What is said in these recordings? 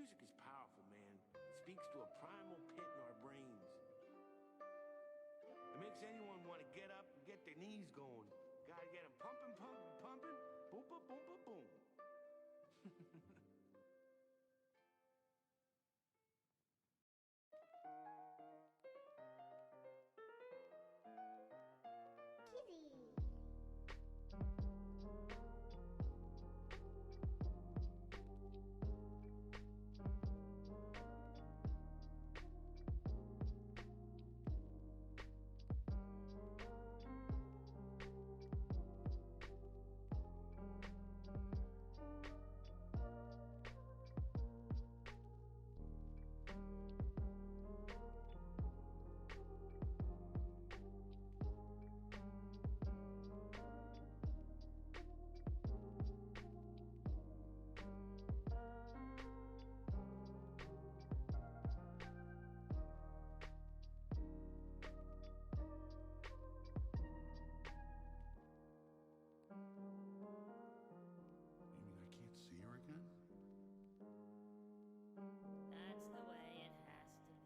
Music is powerful, man. It speaks to a primal pit in our brains. It makes anyone want to get up and get their knees going. Gotta get them pumping, pumping, pumping. Boom, boom, boom, boom, boom. Kitty. You mean I can't see her again? That's the way it has to be.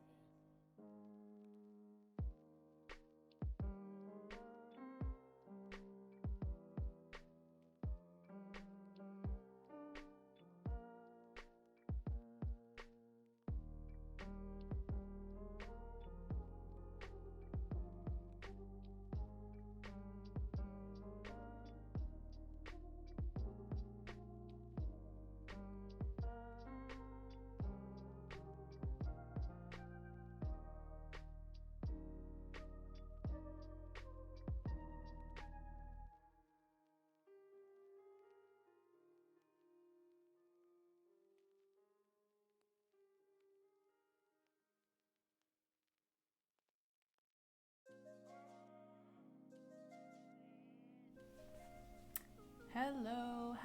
Hello,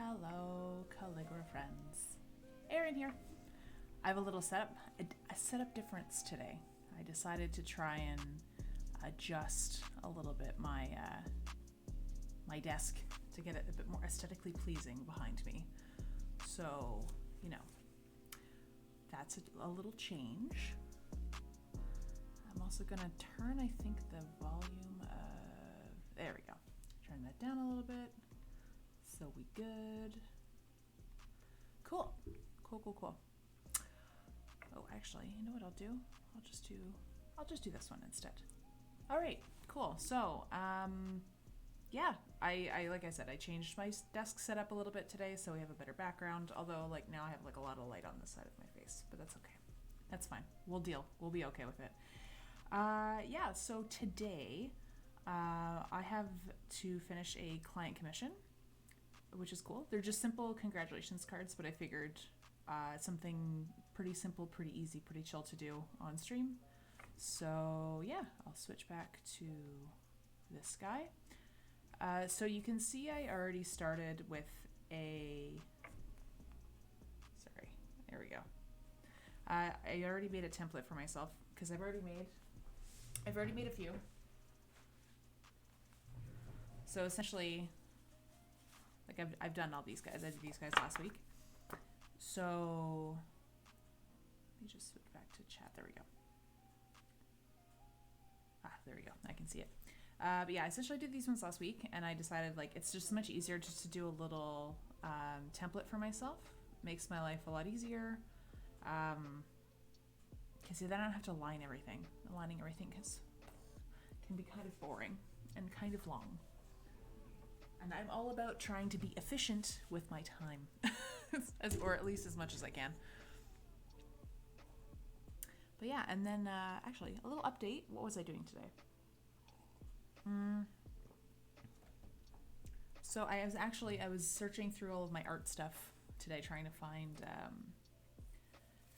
Calligraphy friends. Erin here. I have a little setup, a setup difference today. I decided to try and adjust a little bit my my desk to get it a bit more aesthetically pleasing behind me. So, you know, that's a little change. I'm also gonna turn, I think, the volume. There we go. Turn that down a little bit. So we good. Cool. Oh, actually, you know what I'll do? I'll just do this one instead. All right, cool. So, yeah, I like I said, I changed my desk setup a little bit today, so we have a better background. Although, like, now I have like a lot of light on this side of my face, but that's okay. That's fine. We'll deal. We'll be okay with it. Yeah. So today, I have to finish a client commission, which is cool. They're just simple congratulations cards, but I figured something pretty simple, pretty easy, pretty chill to do on stream. So yeah, I'll switch back to this guy. So you can see I already started with sorry, there we go. I already made a template for myself because I've already made a few. So essentially, like I've done all these guys. I did these guys last week. So let me just switch back to chat. There we go. There we go. I can see it. But yeah, essentially I did these ones last week, and I decided like it's just much easier just to do a little template for myself. Makes my life a lot easier. Because then I don't have to line everything. Aligning everything can be kind of boring and kind of long. And I'm all about trying to be efficient with my time, or at least as much as I can. But yeah, and then actually a little update. What was I doing today? So I was searching through all of my art stuff today, trying to find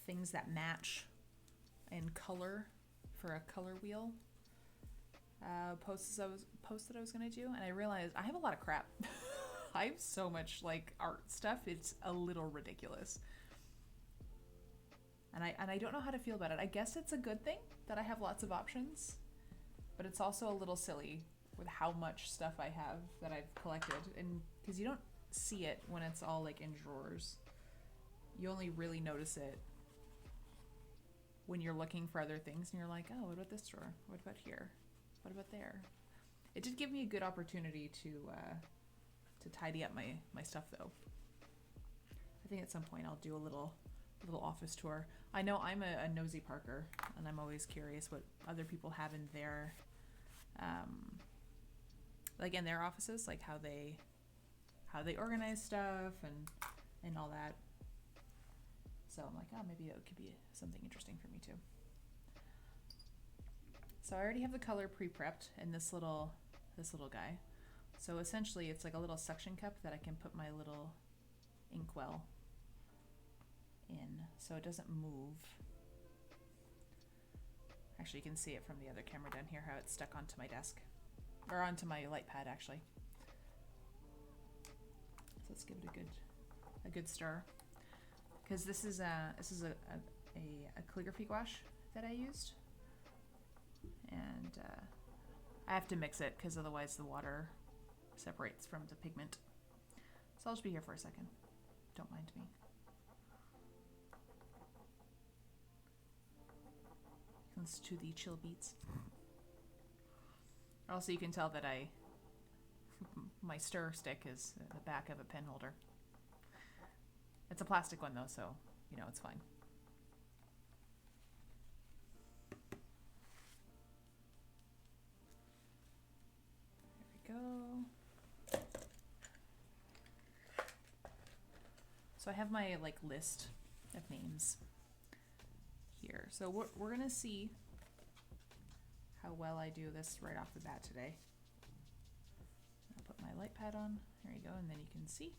things that match in color for a color wheel. Posts that I was gonna do, and I realized I have a lot of crap. I have so much like art stuff, it's a little ridiculous. And I don't know how to feel about it. I guess it's a good thing that I have lots of options, but it's also a little silly with how much stuff I have that I've collected, and because you don't see it when it's all like in drawers. You only really notice it when you're looking for other things and you're like, oh, what about this drawer? What about here? What about there? It did give me a good opportunity to tidy up my stuff though. I think at some point I'll do a little office tour. I know I'm a nosy Parker, and I'm always curious what other people have in their like in their offices, like how they organize stuff and all that. So I'm like, oh, maybe it could be something interesting for me too. So I already have the color pre-prepped in this little guy. So essentially it's like a little suction cup that I can put my little inkwell in so it doesn't move. Actually, you can see it from the other camera down here how it's stuck onto my desk, or onto my light pad actually. So let's give it a good stir, because this is a calligraphy gouache that I used, and I have to mix it because otherwise the water separates from the pigment. So I'll just be here for a second. Don't mind me. Listen to the chill beats. Also, you can tell that my stir stick is the back of a pen holder. It's a plastic one though, so you know it's fine. There we go. So I have my like list of names here. So we're gonna see how well I do this right off the bat today. I'll put my light pad on. There you go, and then you can see.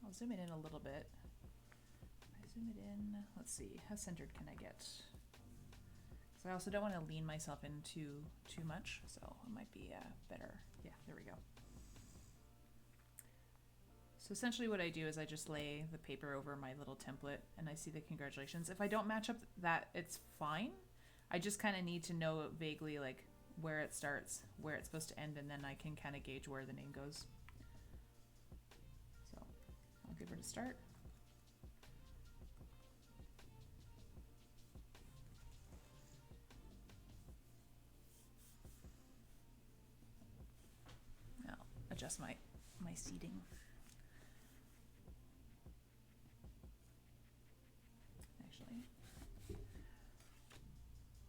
I'll zoom it in a little bit. I zoom it in. Let's see, how centered can I get? So I also don't want to lean myself in too much, so it might be better. Yeah, there we go. So essentially what I do is I just lay the paper over my little template and I see the congratulations. If I don't match up that, it's fine. I just kind of need to know vaguely like where it starts, where it's supposed to end, and then I can kind of gauge where the name goes. So I'll give her to start. I'll adjust my seating.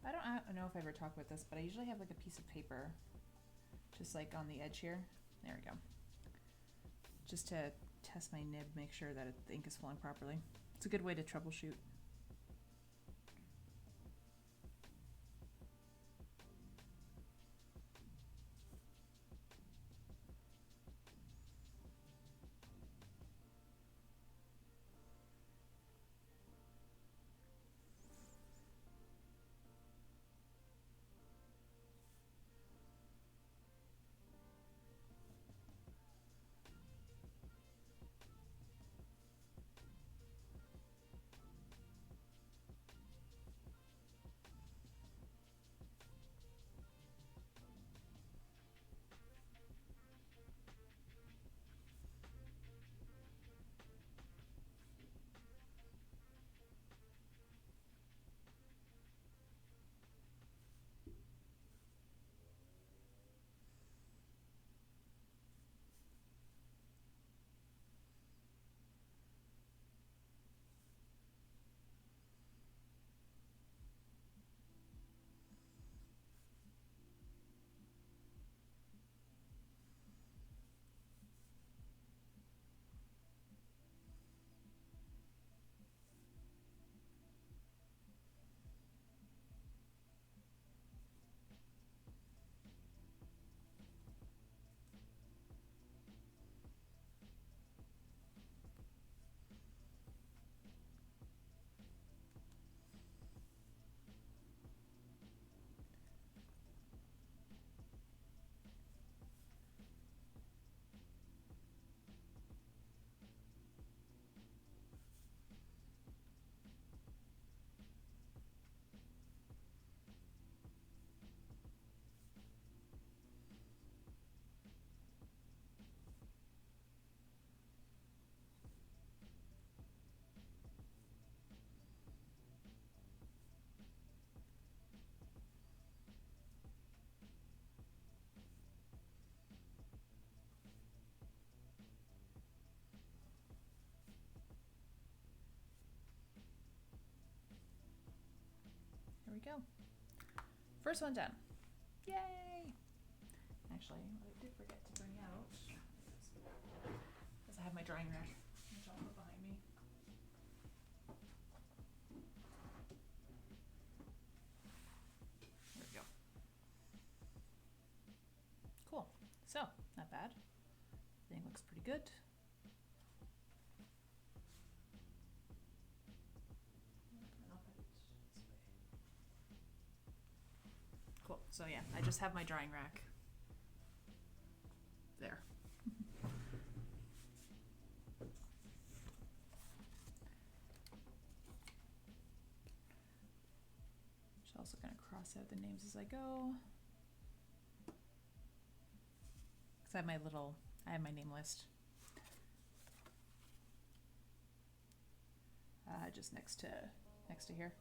I don't know if I ever talked about this, but I usually have like a piece of paper just like on the edge here. There we go. Just to test my nib, make sure that the ink is flowing properly. It's a good way to troubleshoot. go. First one done. Yay! Actually, what I did forget to bring out is I have my drying rack, which I'll put behind me. There we go. Cool. So, not bad. Everything looks pretty good. And I'll put it this way. Cool. So yeah, I just have my drying rack there. Just also gonna cross out the names as I go. Cause I have my name list. Just next to here.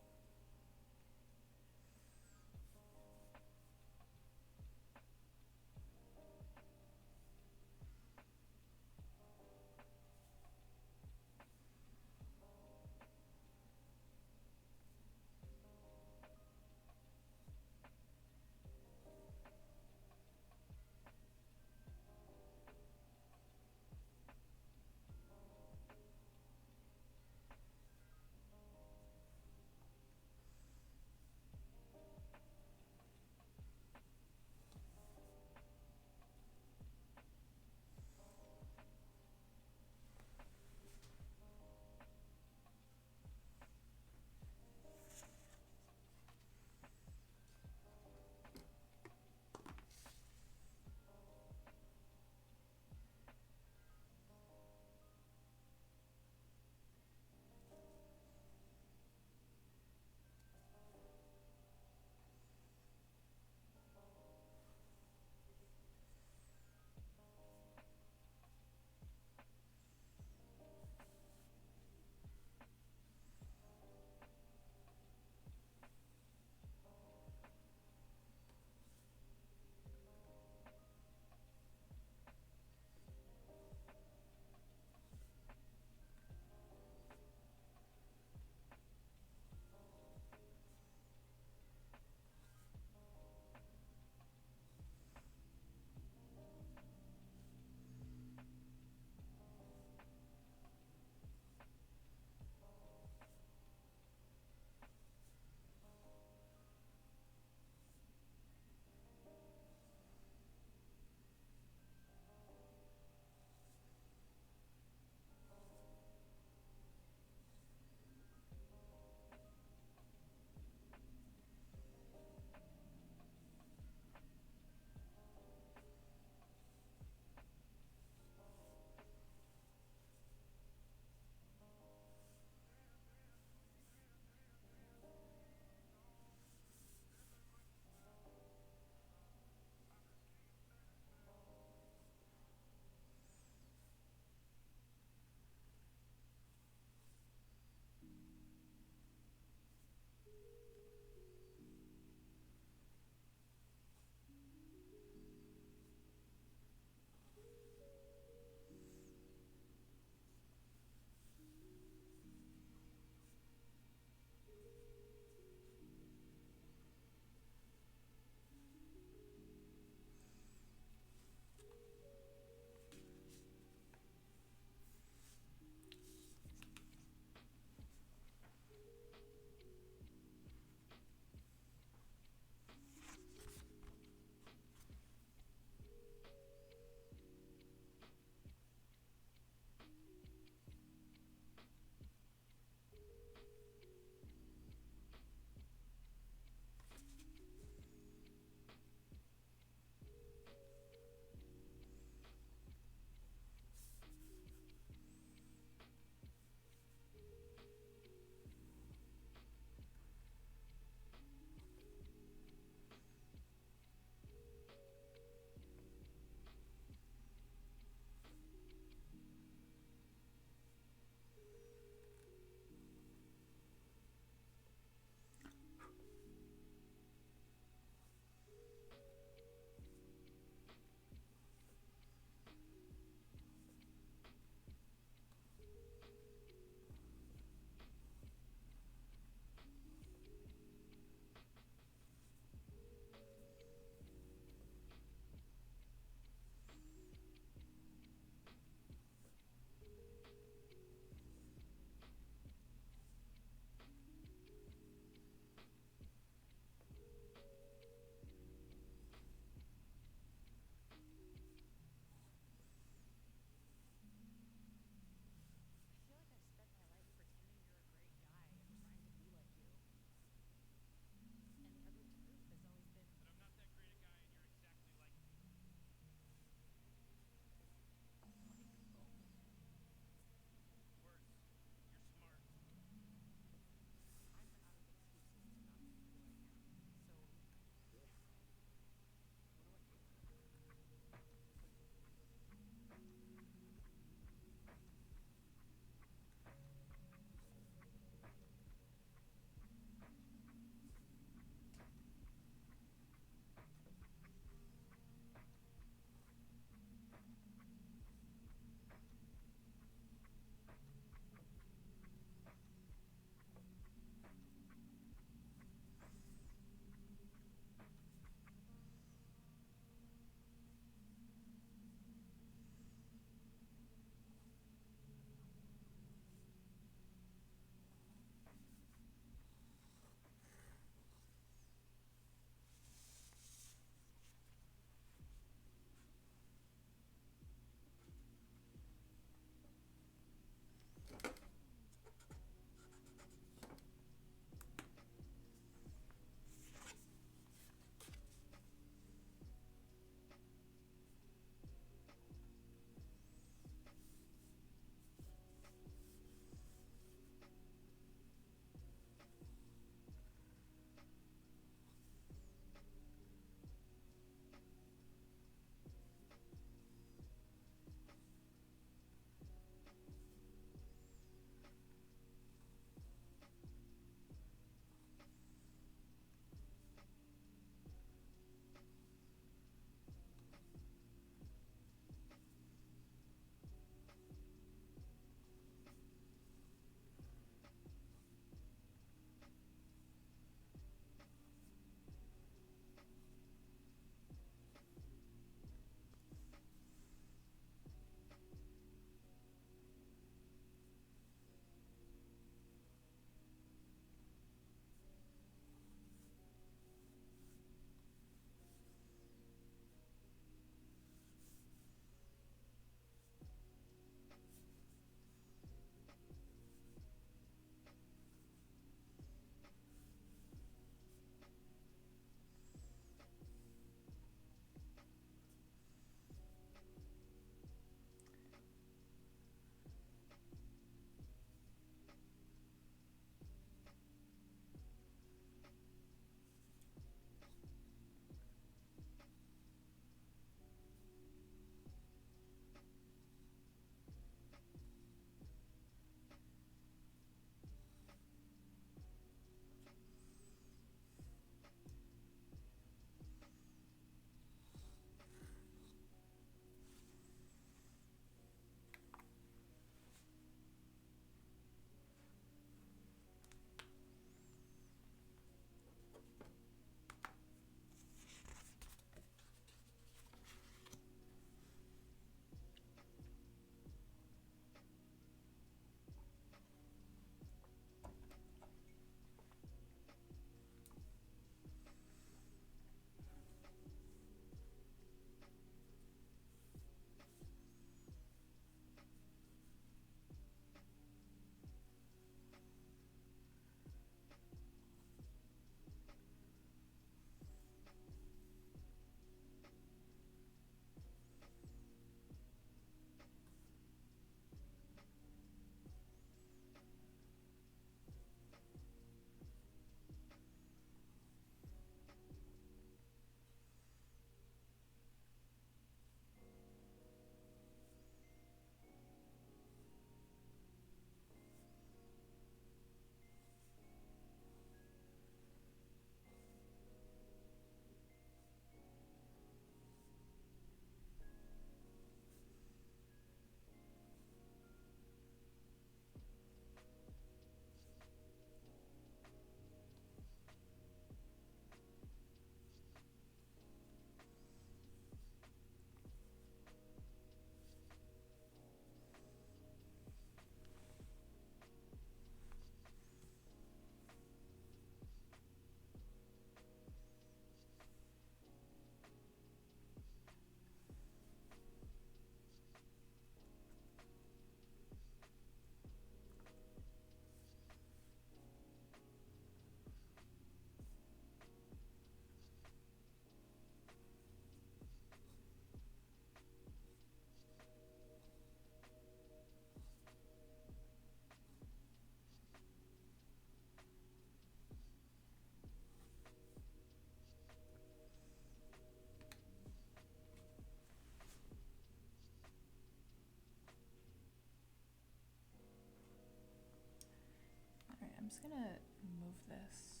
I'm just gonna move this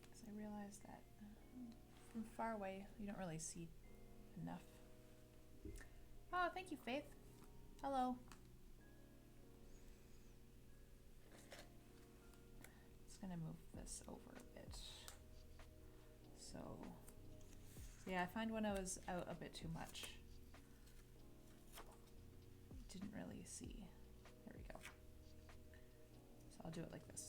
because I realize that from far away you don't really see enough. Oh, thank you, Faith. Hello. Just gonna move this over a bit. So yeah, I find when I was out a bit too much, didn't really see. There we go. So I'll do it like this.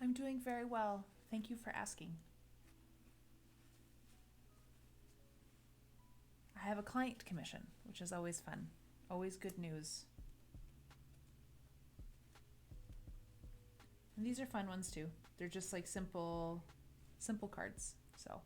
I'm doing very well. Thank you for asking. I have a client commission, which is always fun. Always good news. And these are fun ones too. They're just like simple cards. So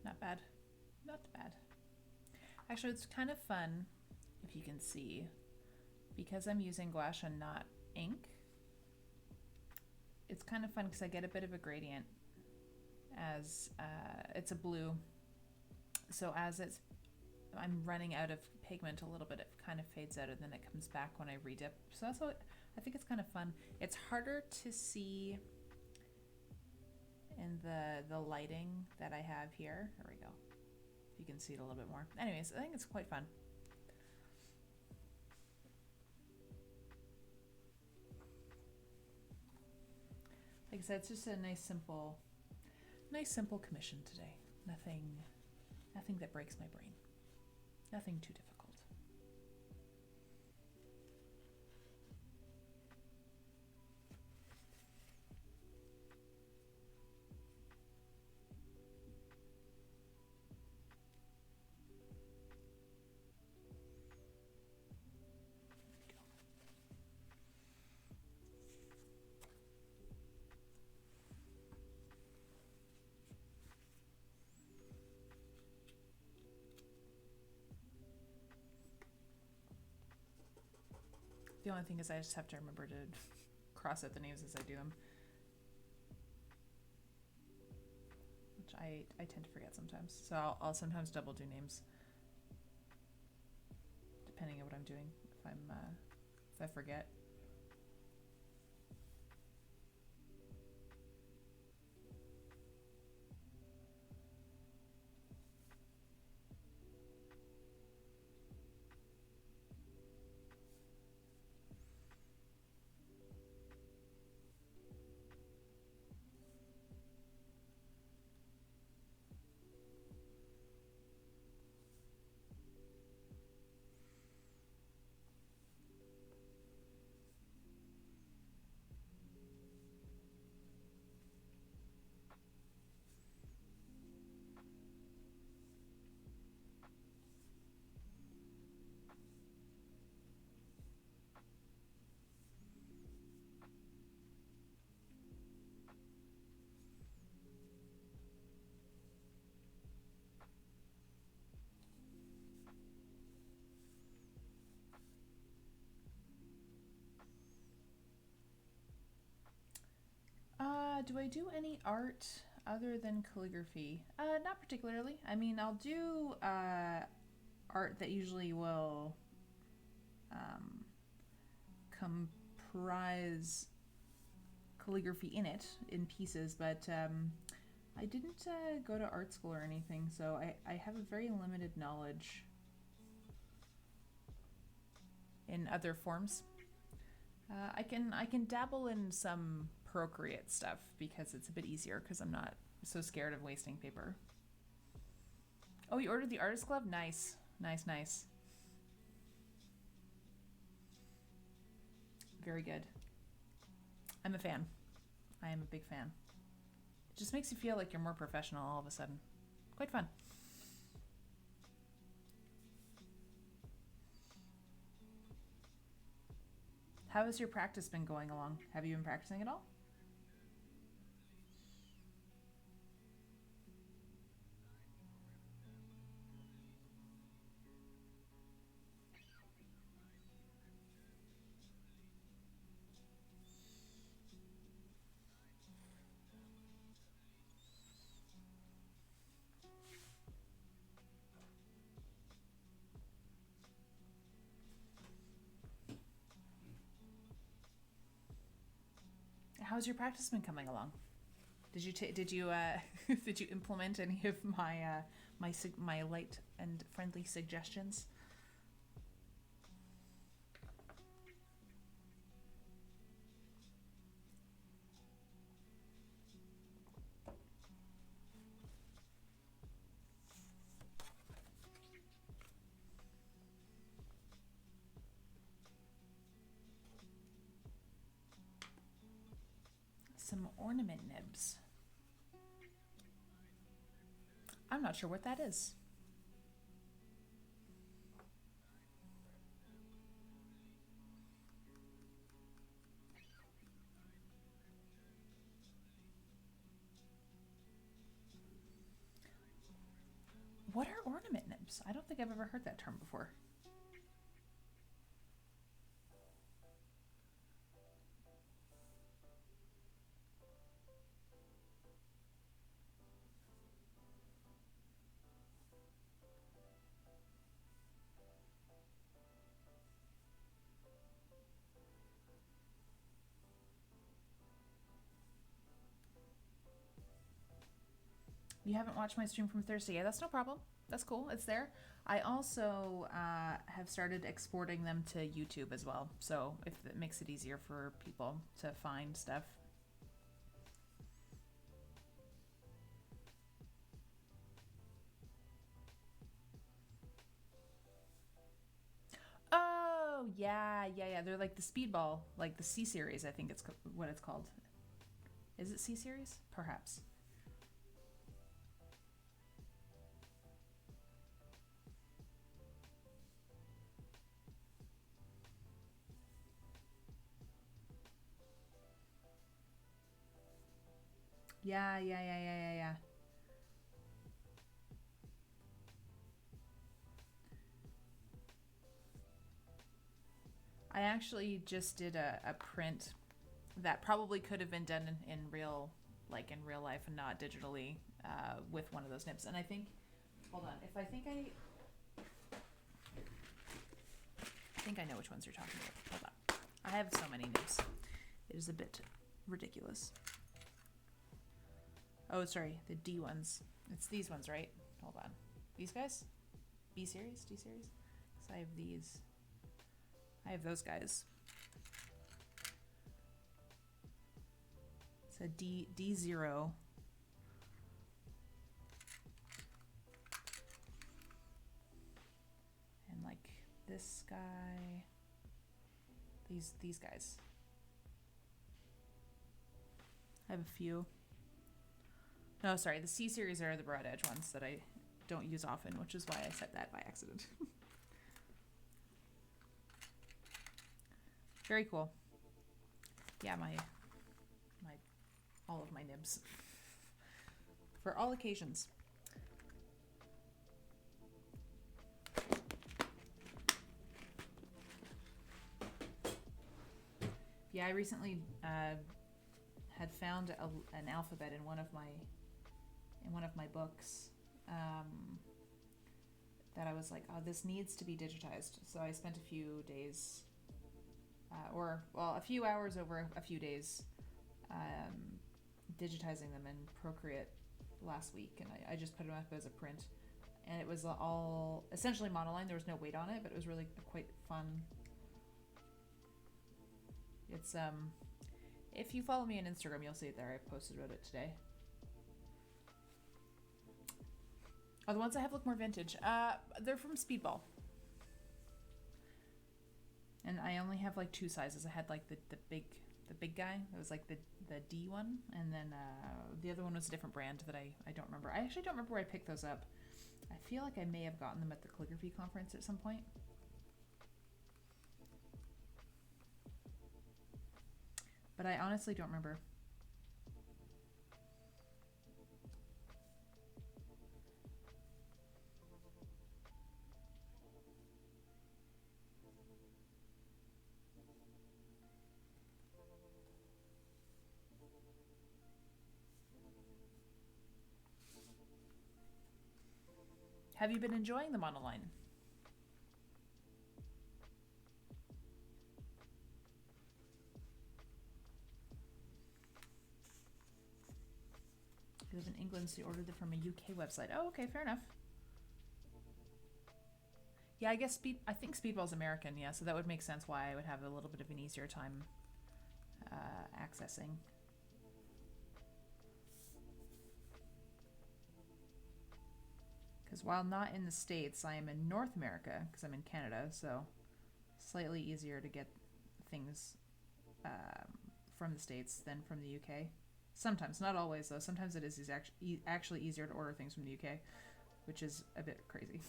not bad. Not bad. Actually, it's kind of fun, if you can see, because I'm using gouache and not ink. It's kind of fun because I get a bit of a gradient as it's a blue. So as I'm running out of pigment a little bit, it kind of fades out and then it comes back when I redip. So that's what I think it's kind of fun. It's harder to see in the lighting that I have here. There we go. If you can see it a little bit more. Anyways, I think it's quite fun. Like I said, it's just a nice simple commission today. Nothing that breaks my brain. Nothing too difficult. The only thing is I just have to remember to cross out the names as I do them. Which I tend to forget sometimes. So I'll sometimes double do names. Depending on what I'm doing. If I forget. Do I do any art other than calligraphy? Not particularly. I mean, I'll do art that usually will comprise calligraphy in it, in pieces, but I didn't go to art school or anything, so I have a very limited knowledge in other forms. I can dabble in some Procreate stuff because it's a bit easier because I'm not so scared of wasting paper. Oh, you ordered the artist glove? Nice. Nice, nice. Very good. I'm a fan. I am a big fan. It just makes you feel like you're more professional all of a sudden. Quite fun. How has your practice been going along? Have you been practicing at all? How's your practice been coming along? Did you did you did you implement any of my my light and friendly suggestions? Some ornament nibs. I'm not sure what that is. What are ornament nibs? I don't think I've ever heard that term before. You haven't watched my stream from Thursday. Yeah, that's no problem. That's cool. It's there. I also have started exporting them to YouTube as well. So if it makes it easier for people to find stuff. Oh, yeah. They're like the Speedball, like the C series, I think it's what it's called. Is it C series? Perhaps. Yeah. I actually just did a print that probably could have been done in real life and not digitally with one of those nibs. And I think, hold on, I think I know which ones you're talking about. Hold on. I have so many nibs. It is a bit ridiculous. Oh, sorry, the D ones. It's these ones, right? Hold on. These guys? B series? D series? Because I have these. I have those guys. It's a D0. And like this guy. These guys. I have a few. No, sorry, the C series are the broad edge ones that I don't use often, which is why I said that by accident. Very cool. Yeah, my all of my nibs for all occasions. Yeah, I recently had found an alphabet in one of my books that I was like, oh, this needs to be digitized. So I spent a few days, a few hours over a few days, digitizing them in Procreate last week, and I just put them up as a print, and it was all essentially monoline. There was no weight on it, but it was really quite fun. It's if you follow me on Instagram, you'll see it there. I posted about it today. Oh, the ones I have look more vintage. They're from Speedball. And I only have like two sizes. I had like the big guy. It was like the D one, and then the other one was a different brand that I don't remember. I actually don't remember where I picked those up. I feel like I may have gotten them at the Calligraphy conference at some point. But I honestly don't remember. Have you been enjoying the monoline? You live in England, so you ordered them from a UK website. Oh, okay, fair enough. Yeah, I guess I think Speedball's American, yeah, so that would make sense why I would have a little bit of an easier time accessing. Because while not in the States, I am in North America, because I'm in Canada, so slightly easier to get things from the States than from the UK. Sometimes, not always though. Sometimes it is actually easier to order things from the UK, which is a bit crazy.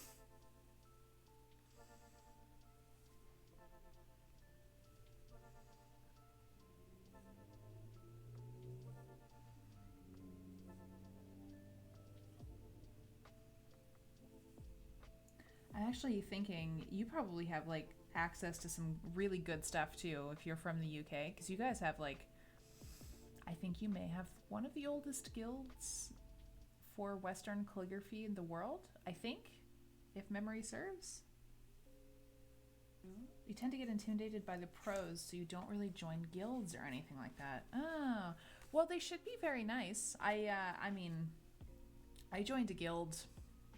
I'm actually thinking you probably have like access to some really good stuff too if you're from the UK, because you guys have like, I think you may have one of the oldest guilds for Western calligraphy in the world, I think, if memory serves. You tend to get intimidated by the pros, so you don't really join guilds or anything like that. Oh, well, they should be very nice. I mean, I joined a guild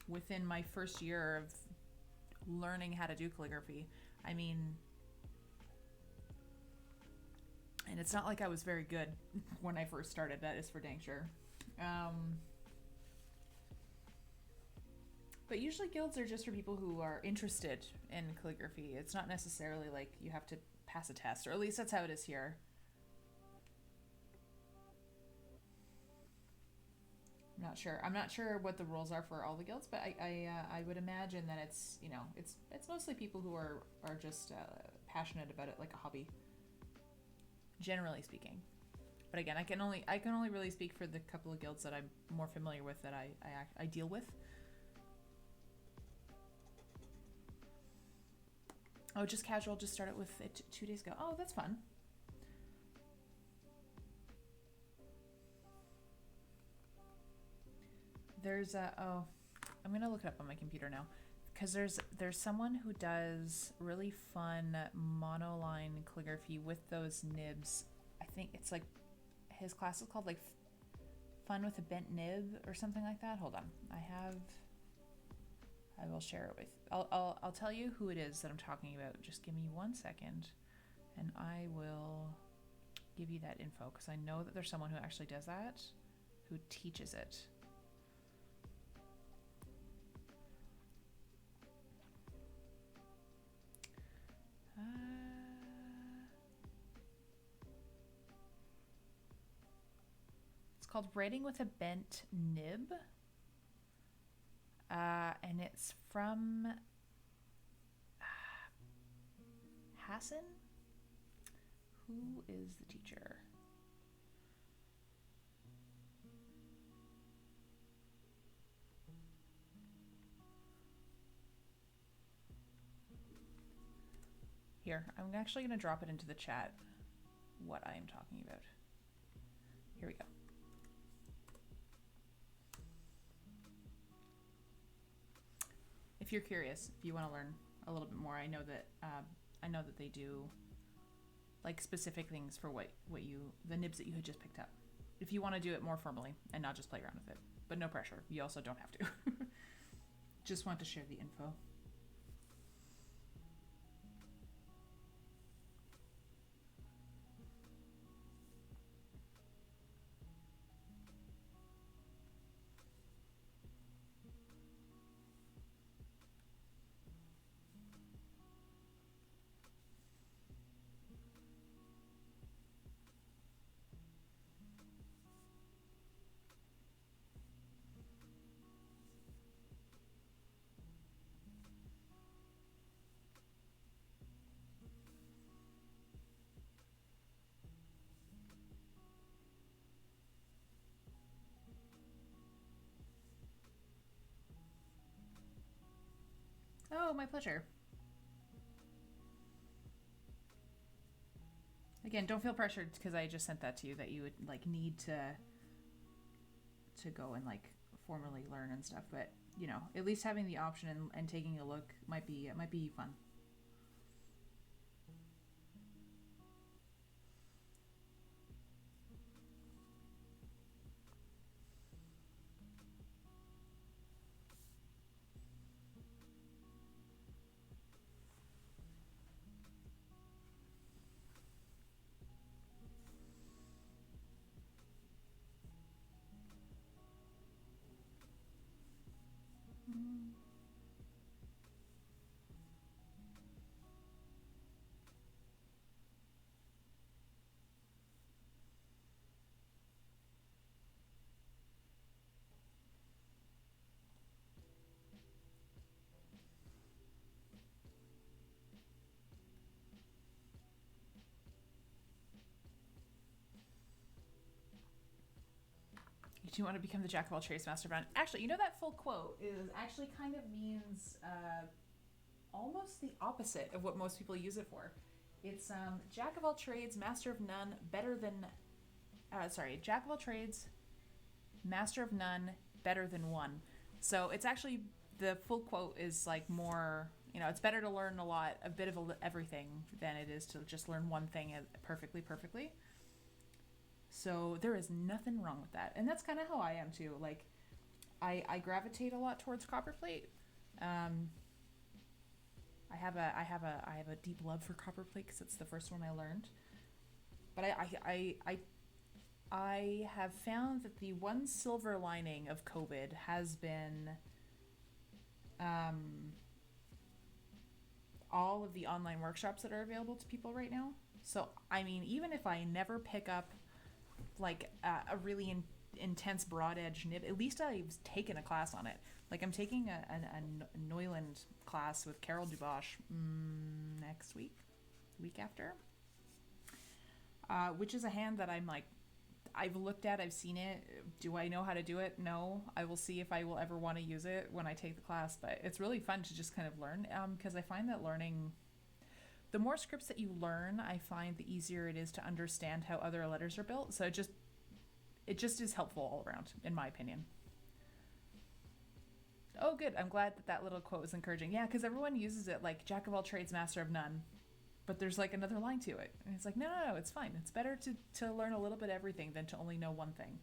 within my first year of learning how to do calligraphy. I mean, and it's not like I was very good when I first started, that is for dang sure. But usually guilds are just for people who are interested in calligraphy. It's not necessarily like you have to pass a test, or at least that's how it is here. I'm not sure what the rules are for all the guilds, but I would imagine that it's, you know, it's mostly people who are just passionate about it like a hobby, generally speaking. But again, I can only really speak for the couple of guilds that I'm more familiar with, that I deal with. Oh, just casual. Just started with it 2 days ago. Oh, that's fun. There's a, oh, I'm gonna look it up on my computer now, because there's someone who does really fun monoline calligraphy with those nibs. I think it's like, his class is called like Fun with a Bent Nib or something like that. Hold on, I will share it with. I'll tell you who it is that I'm talking about. Just give me 1 second, and I will give you that info, because I know that there's someone who actually does that, who teaches it. It's called Writing with a Bent Nib. And it's from Hassan. Who is the teacher? Here, I'm actually going to drop it into the chat what I am talking about. Here we go. If you're curious, if you want to learn a little bit more, I know that they do like specific things for what you, the nibs that you had just picked up. If you want to do it more formally and not just play around with it, but no pressure. You also don't have to. Just want to share the info. Oh, my pleasure. Again, don't feel pressured because I just sent that to you, that you would like need to go and like formally learn and stuff. But you know, at least having the option and taking a look might be fun. You want to become the jack of all trades, master of none. Actually, you know, that full quote is actually kind of means almost the opposite of what most people use it for. It's jack of all trades, master of none, jack of all trades, master of none, better than one. So it's actually, the full quote is like more, you know, it's better to learn a bit of everything than it is to just learn one thing perfectly. So there is nothing wrong with that. And that's kind of how I am too. Like I gravitate a lot towards copperplate. I have a deep love for copperplate because it's the first one I learned. But I have found that the one silver lining of COVID has been all of the online workshops that are available to people right now. So I mean, even if I never pick up like a really intense broad edge nib, at least I've taken a class on it. Like I'm taking a Neuland class with Carol Dubosch next week after, which is a hand that I'm like, I've looked at, I've seen it. Do I know how to do it? No. I will see if I will ever want to use it when I take the class, but it's really fun to just kind of learn, because I find that learning, the more scripts that you learn, I find the easier it is to understand how other letters are built. So it just is helpful all around, in my opinion. Oh, good. I'm glad that little quote was encouraging. Yeah, because everyone uses it like jack of all trades, master of none. But there's like another line to it. And it's like, no, it's fine. It's better to learn a little bit of everything than to only know one thing.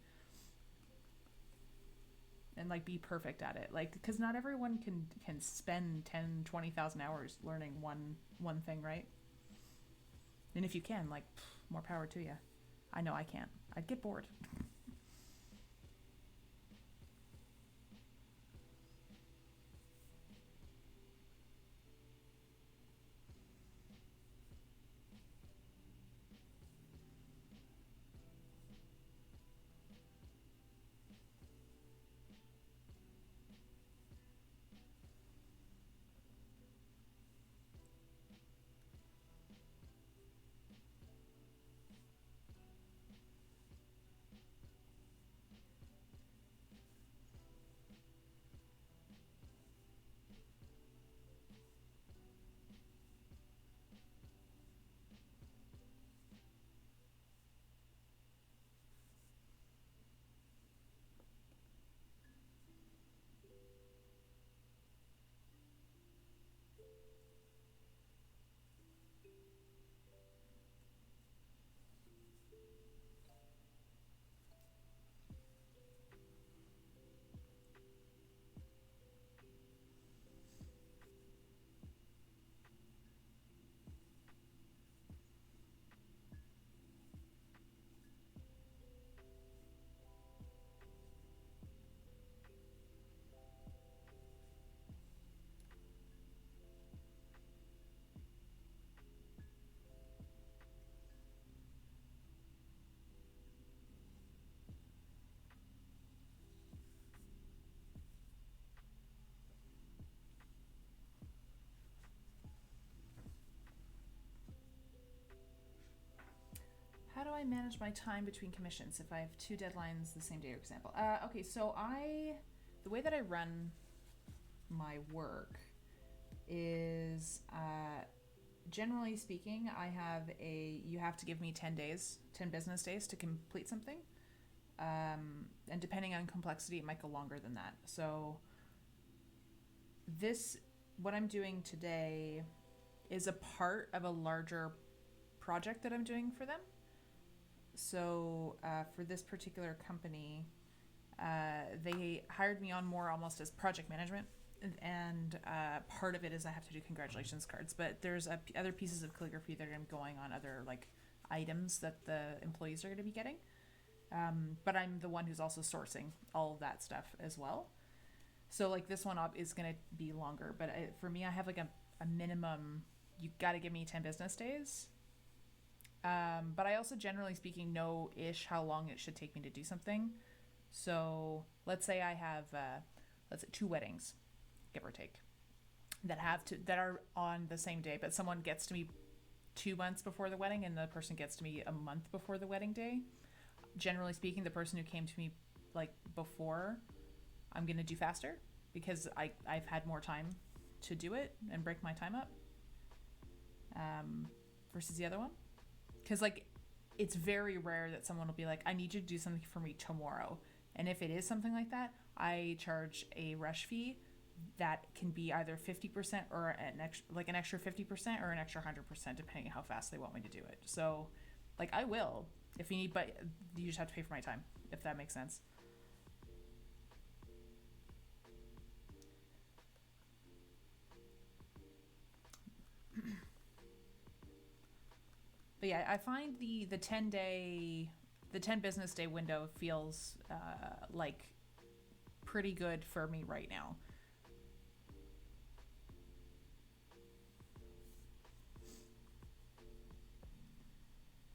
And like be perfect at it. Like, because not everyone can spend 10, 20,000 hours learning one thing, right? And if you can, like, more power to you. I know I can't. I'd get bored. How do I manage my time between commissions if I have two deadlines the same day, for example? Okay, so the way that I run my work is, generally speaking, you have to give me 10 business days to complete something. And depending on complexity, it might go longer than that. So what I'm doing today is a part of a larger project that I'm doing for them. So for this particular company, they hired me on more almost as project management, and part of it is I have to do congratulations cards, but there's other pieces of calligraphy that are going on other like items that the employees are going to be getting. But I'm the one who's also sourcing all of that stuff as well. So like this one is going to be longer, but for me, I have like a minimum. You got to give me 10 business days. But I also, generally speaking, know-ish how long it should take me to do something. So let's say I have, 2 weddings, give or take, that are on the same day, but someone gets to me 2 months before the wedding and the person gets to me a month before the wedding day. Generally speaking, the person who came to me like before, I'm going to do faster because I've had more time to do it and break my time up, versus the other one. Because, like, it's very rare that someone will be like, I need you to do something for me tomorrow. And if it is something like that, I charge a rush fee that can be either 50% or an extra 50% or an extra 100%, depending on how fast they want me to do it. So, like, I will if you need, but you just have to pay for my time, if that makes sense. But yeah, I find the 10 business day window feels like pretty good for me right now.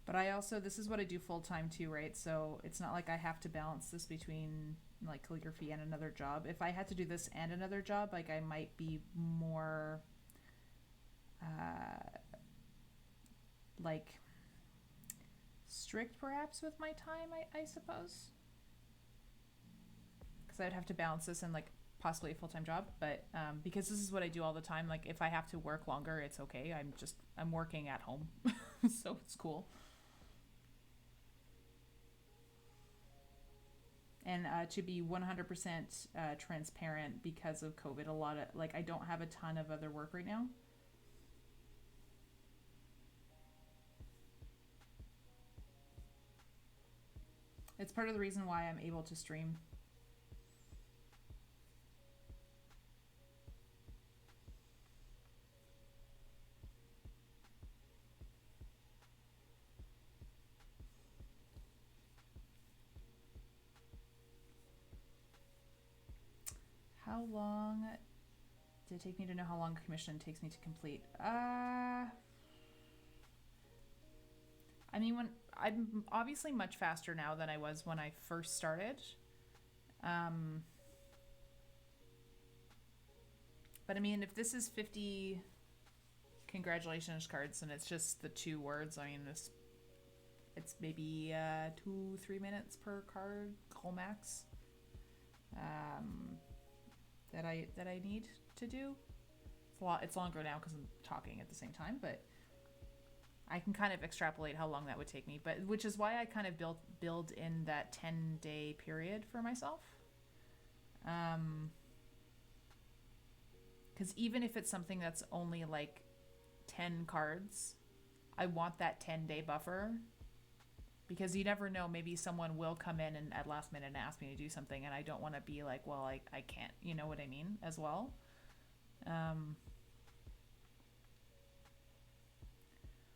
But this is what I do full time too, right? So it's not like I have to balance this between like calligraphy and another job. If I had to do this and another job, like I might be more like strict perhaps with my time, I suppose, because I'd have to balance this and like possibly a full-time job, but because this is what I do all the time, like if I have to work longer, it's okay. I'm working at home. So it's cool. And to be 100% transparent, because of COVID, a lot of, like, I don't have a ton of other work right now. It's part of the reason why I'm able to stream. How long did it take me to know how long a commission takes me to complete? I mean, when I'm obviously much faster now than I was when I first started. But I mean, if this is 50 congratulations cards and it's just the 2 words, I mean, it's maybe 2-3 minutes per card, whole max. That I need to do. It's longer now because I'm talking at the same time, but I can kind of extrapolate how long that would take me. But which is why I kind of build in that 10-day period for myself. Because even if it's something that's only like 10 cards, I want that 10-day buffer. Because you never know, maybe someone will come in and at last minute and ask me to do something, and I don't want to be like, well, I can't, you know what I mean, as well.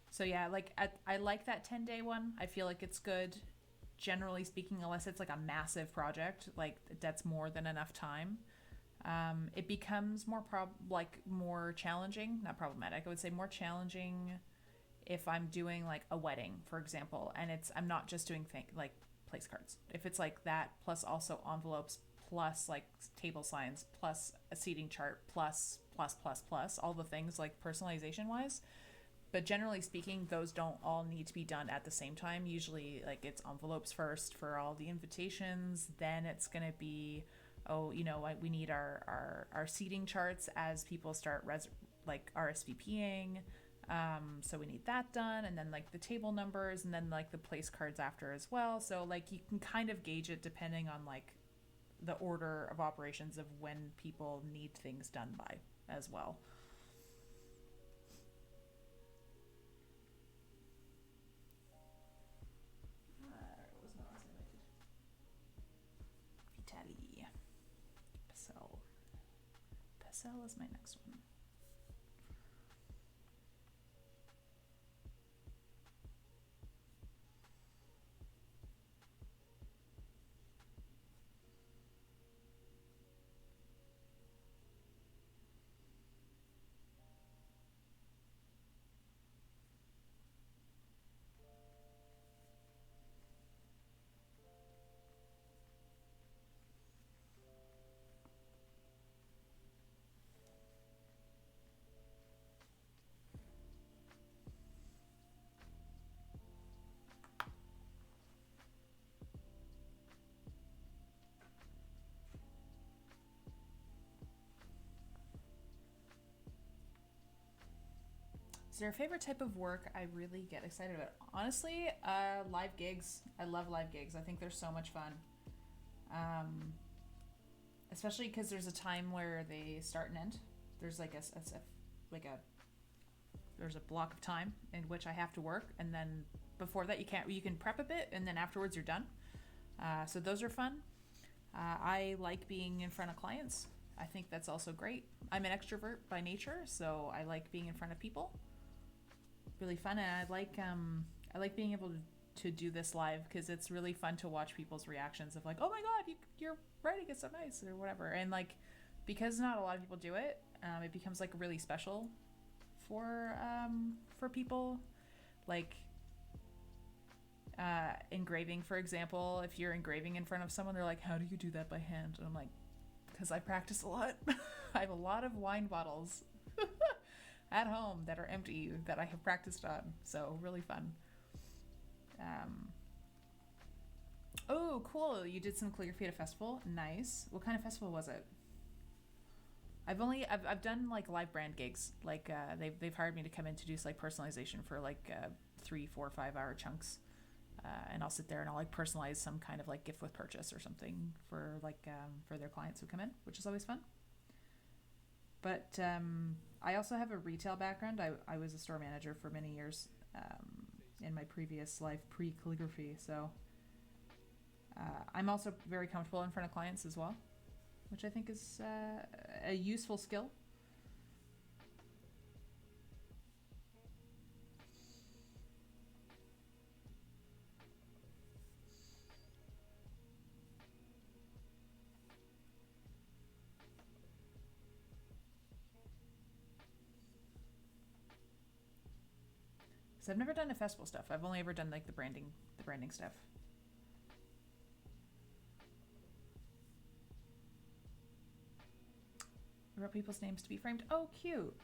So yeah, like I like that 10-day one. I feel like it's good, generally speaking, unless it's like a massive project, like that's more than enough time. It becomes more challenging, not problematic. I would say more challenging if I'm doing like a wedding, for example, and I'm not just doing like place cards. If it's like that, plus also envelopes, plus like table signs, plus a seating chart, plus all the things like personalization wise. But generally speaking, those don't all need to be done at the same time. Usually like it's envelopes first for all the invitations, then it's going to be, we need our seating charts as people start RSVPing. So we need that done, and then like the table numbers, and then like the place cards after as well. So like you can kind of gauge it depending on like the order of operations of when people need things done by as well. Was not invited. Vitaly. Pessel is my next one. Is there a favorite type of work I really get excited about? Honestly, live gigs. I love live gigs. I think they're so much fun. Especially because there's a time where they start and end. There's like there's a block of time in which I have to work, and then before that you can prep a bit, and then afterwards you're done. So those are fun. I like being in front of clients. I think that's also great. I'm an extrovert by nature, so I like being in front of people. Really fun, and I like being able to do this live because it's really fun to watch people's reactions of like, oh my god, your writing is so nice or whatever, and like because not a lot of people do it, it becomes like really special for people. Like engraving, for example, if you're engraving in front of someone, they're like, how do you do that by hand? And I'm like, because I practice a lot. I have a lot of wine bottles at home that are empty that I have practiced on, so really fun. Oh, cool, you did some calligraphy at a festival. Nice. What kind of festival was it? I've done like live brand gigs. Like they've hired me to come in to do like personalization for like 3, 4, 5 hour chunks, and I'll sit there and I'll like personalize some kind of like gift with purchase or something for like for their clients who come in, which is always fun. But I also have a retail background. I was a store manager for many years in my previous life pre-calligraphy, so I'm also very comfortable in front of clients as well, which I think is a useful skill. So I've never done the festival stuff. I've only ever done like the branding stuff. I wrote people's names to be framed. Oh, cute.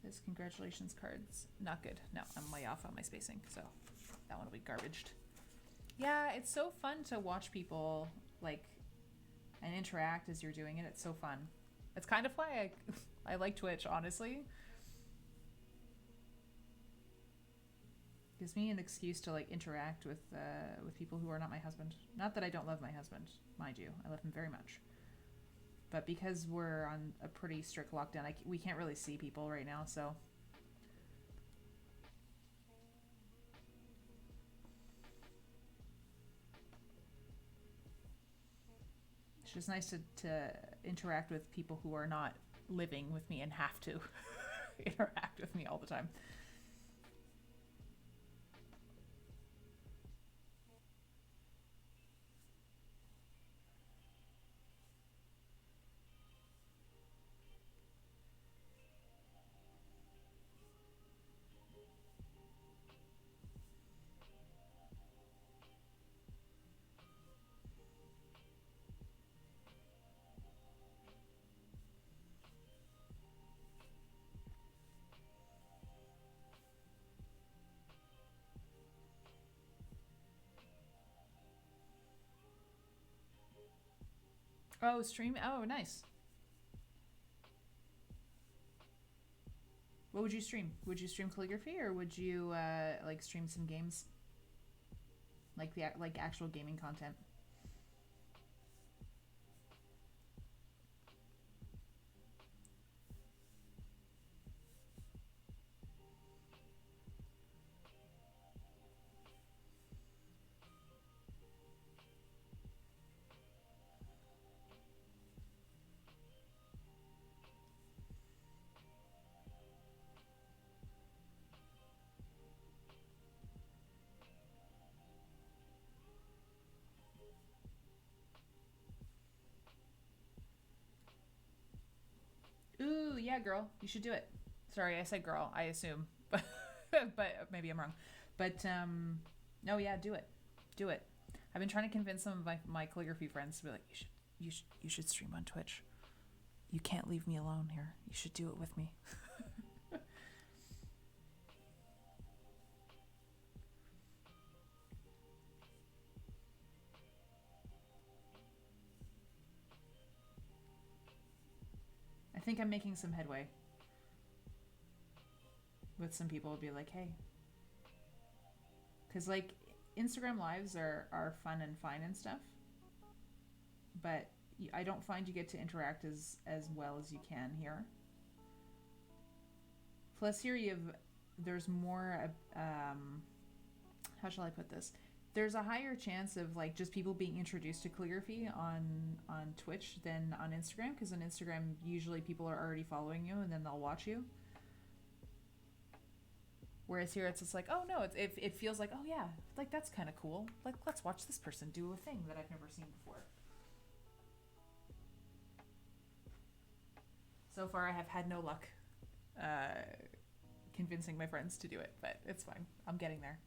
This congratulations cards. Not good. No, I'm way off on my spacing, so that one will be garbaged. Yeah, it's so fun to watch people like and interact as you're doing it. It's so fun. It's kind of why I like Twitch, honestly. Gives me an excuse to like interact with people who are not my husband. Not that I don't love my husband, mind you. I love him very much. But because we're on a pretty strict lockdown, we can't really see people right now, so. It's just nice to interact with people who are not living with me and have to interact with me all the time. Oh, stream. Oh, nice. What would you stream? Would you stream calligraphy, or would you like stream some games? Like actual gaming content? Ooh, yeah, girl. You should do it. Sorry, I said girl. I assume, but maybe I'm wrong. But no, yeah, do it. Do it. I've been trying to convince some of my calligraphy friends to be like, you should stream on Twitch. You can't leave me alone here. You should do it with me. I think I'm making some headway with some people. Will be like, hey, because like Instagram lives are fun and fine and stuff, but I don't find you get to interact as well as you can here. Plus here there's more how shall I put this? There's a higher chance of like just people being introduced to calligraphy on Twitch than on Instagram, because on Instagram usually people are already following you and then they'll watch you. Whereas here it's just like, oh no, it feels like, oh yeah, like that's kind of cool. Like let's watch this person do a thing that I've never seen before. So far I have had no luck convincing my friends to do it, but it's fine. I'm getting there.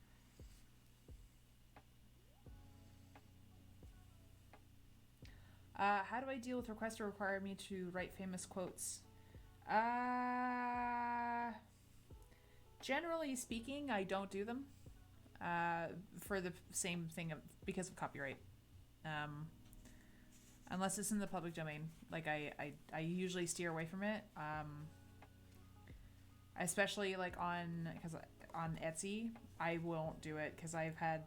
How do I deal with requests to require me to write famous quotes? Generally speaking, I don't do them for the same thing because of copyright. Unless it's in the public domain. Like I usually steer away from it. Especially like on Etsy, I won't do it because I've had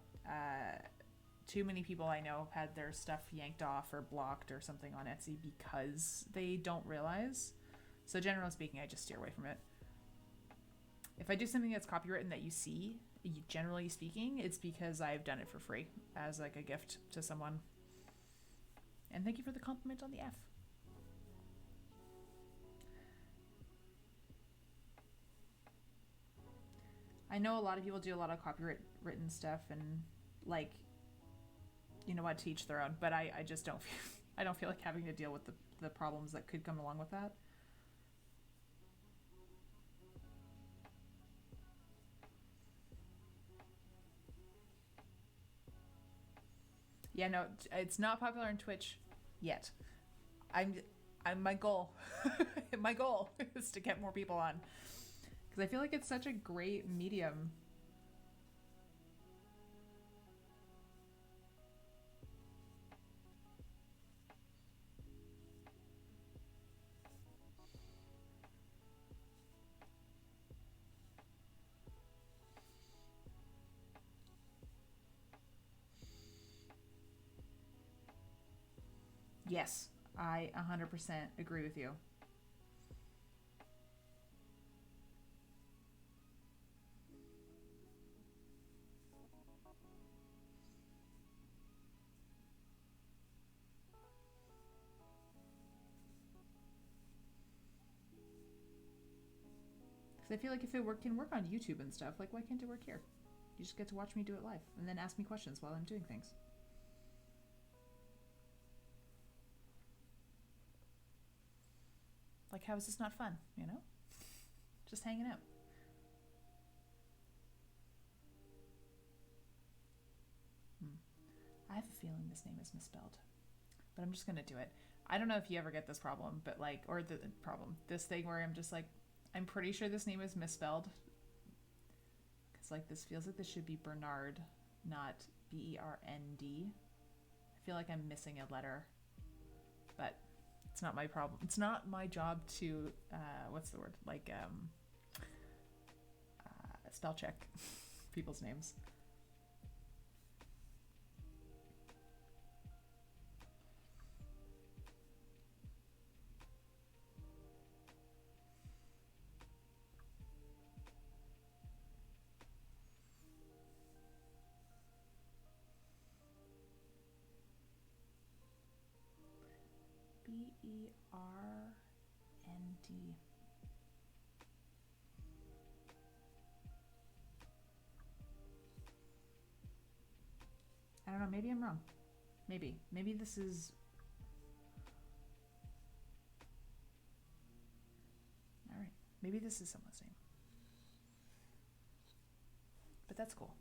too many people I know have had their stuff yanked off or blocked or something on Etsy because they don't realize. So generally speaking, I just steer away from it. If I do something that's copywritten that you see, generally speaking, it's because I've done it for free as like a gift to someone. And thank you for the compliment on the F. I know a lot of people do a lot of copywritten stuff and like, you know what, to each their own, but I just don't feel, I don't feel like having to deal with the problems that could come along with that. Yeah, no, it's not popular on Twitch yet. I'm my goal. My goal is to get more people on because I feel like it's such a great medium. Yes, I 100% agree with you. Because I feel like if it can work on YouTube and stuff, like why can't it work here? You just get to watch me do it live and then ask me questions while I'm doing things. Like, how is this not fun, you know? Just hanging out. I have a feeling this name is misspelled, but I'm just gonna do it. I don't know if you ever get this problem, but like, or the problem, this thing where I'm just like, I'm pretty sure this name is misspelled. Cause like this feels like this should be Bernard, not Bernd. I feel like I'm missing a letter, but it's not my problem. It's not my job to, what's the word? Like, spell check people's names. Bernd. I don't know, maybe I'm wrong. Maybe this is... Alright, maybe this is someone's name. But that's cool.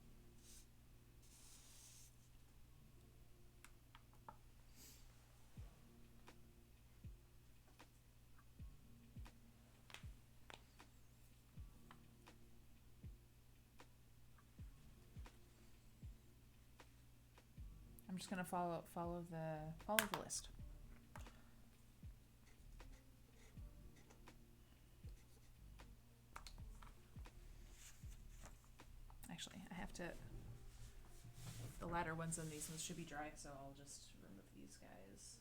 I'm just gonna follow the list. Actually, I have to. The latter ones on these ones should be dry, so I'll just remove these guys.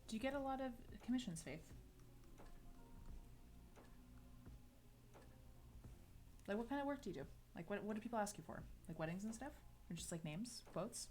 Do you get a lot of commissions, Faith? Like, what kind of work do you do? Like, what do people ask you for? Like weddings and stuff? Or just like names, quotes?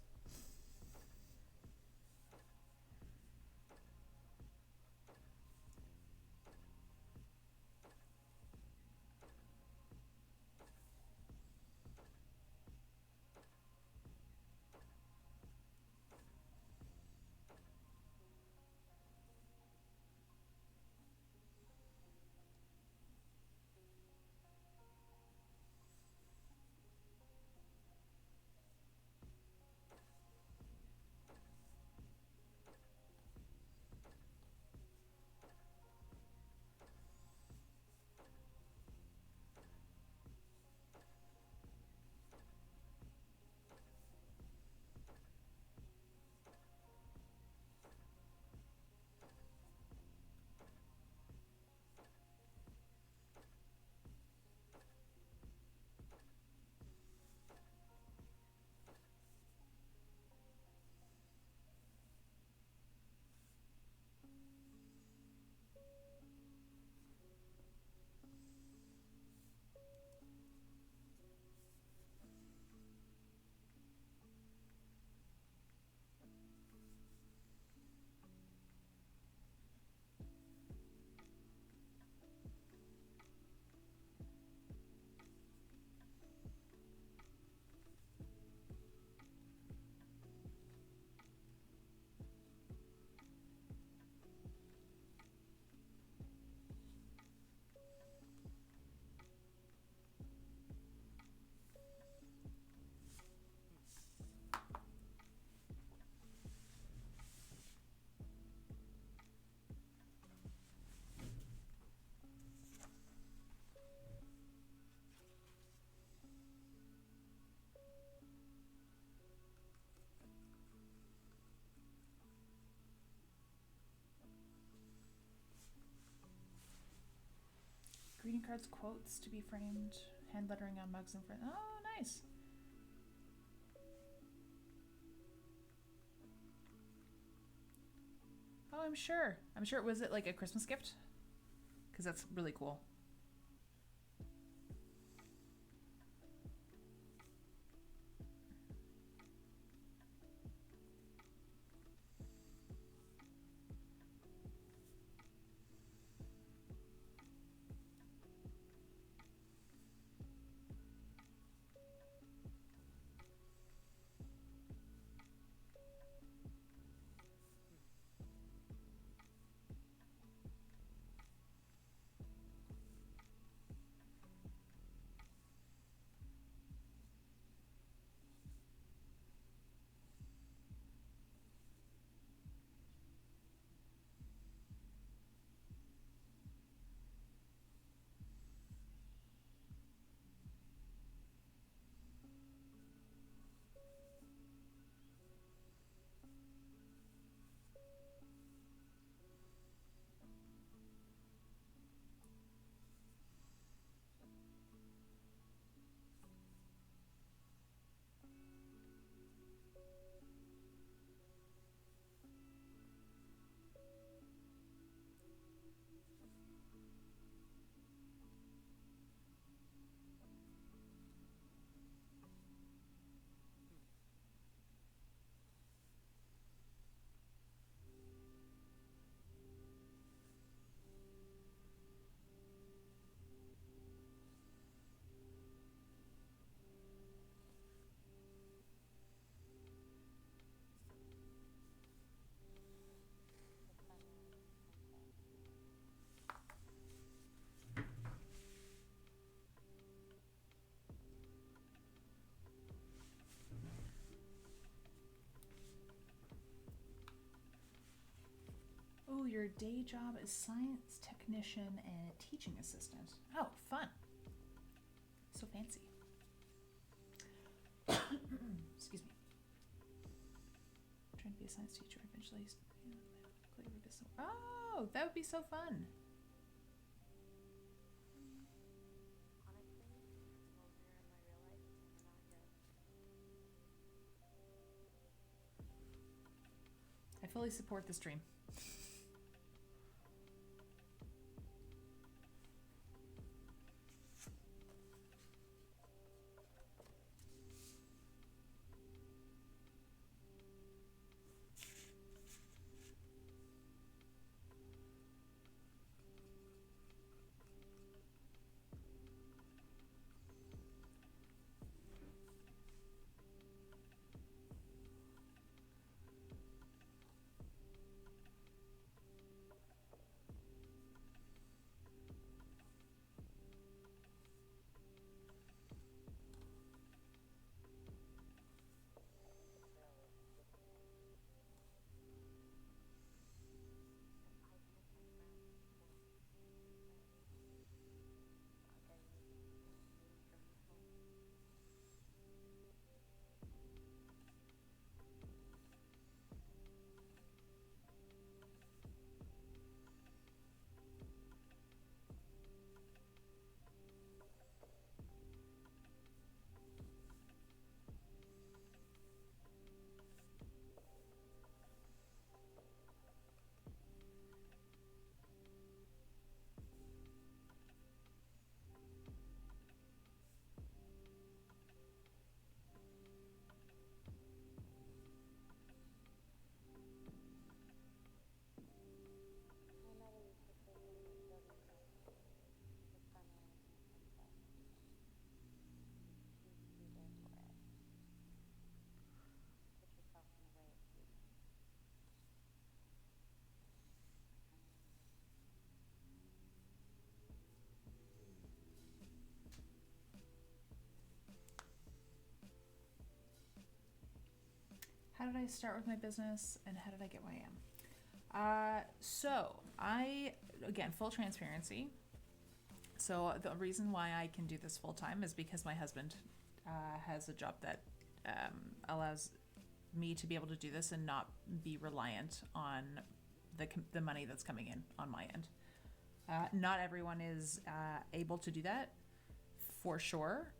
Greeting cards, quotes to be framed, hand lettering on mugs and friends. Oh, nice. Oh, I'm sure. Was it like a Christmas gift? Because that's really cool. Oh, your day job is science technician and teaching assistant. Oh, fun. So fancy. Excuse me. I'm trying to be a science teacher eventually. Oh, that would be so fun. I fully support this dream. How did I start with my business and how did I get where I am? So I, again, full transparency. So the reason why I can do this full time is because my husband has a job that allows me to be able to do this and not be reliant on the money that's coming in on my end. Not everyone is able to do that, for sure.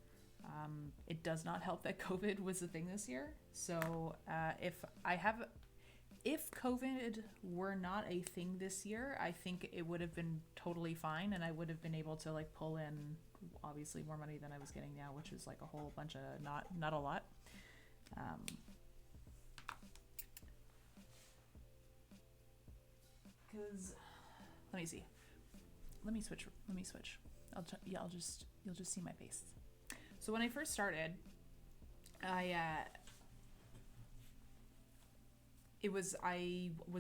It does not help that COVID was a thing this year. So if COVID were not a thing this year, I think it would have been totally fine, and I would have been able to like pull in obviously more money than I was getting now, which is like a whole bunch of not a lot. Because let me see. Let me switch. You'll just see my face. So when I first started, I was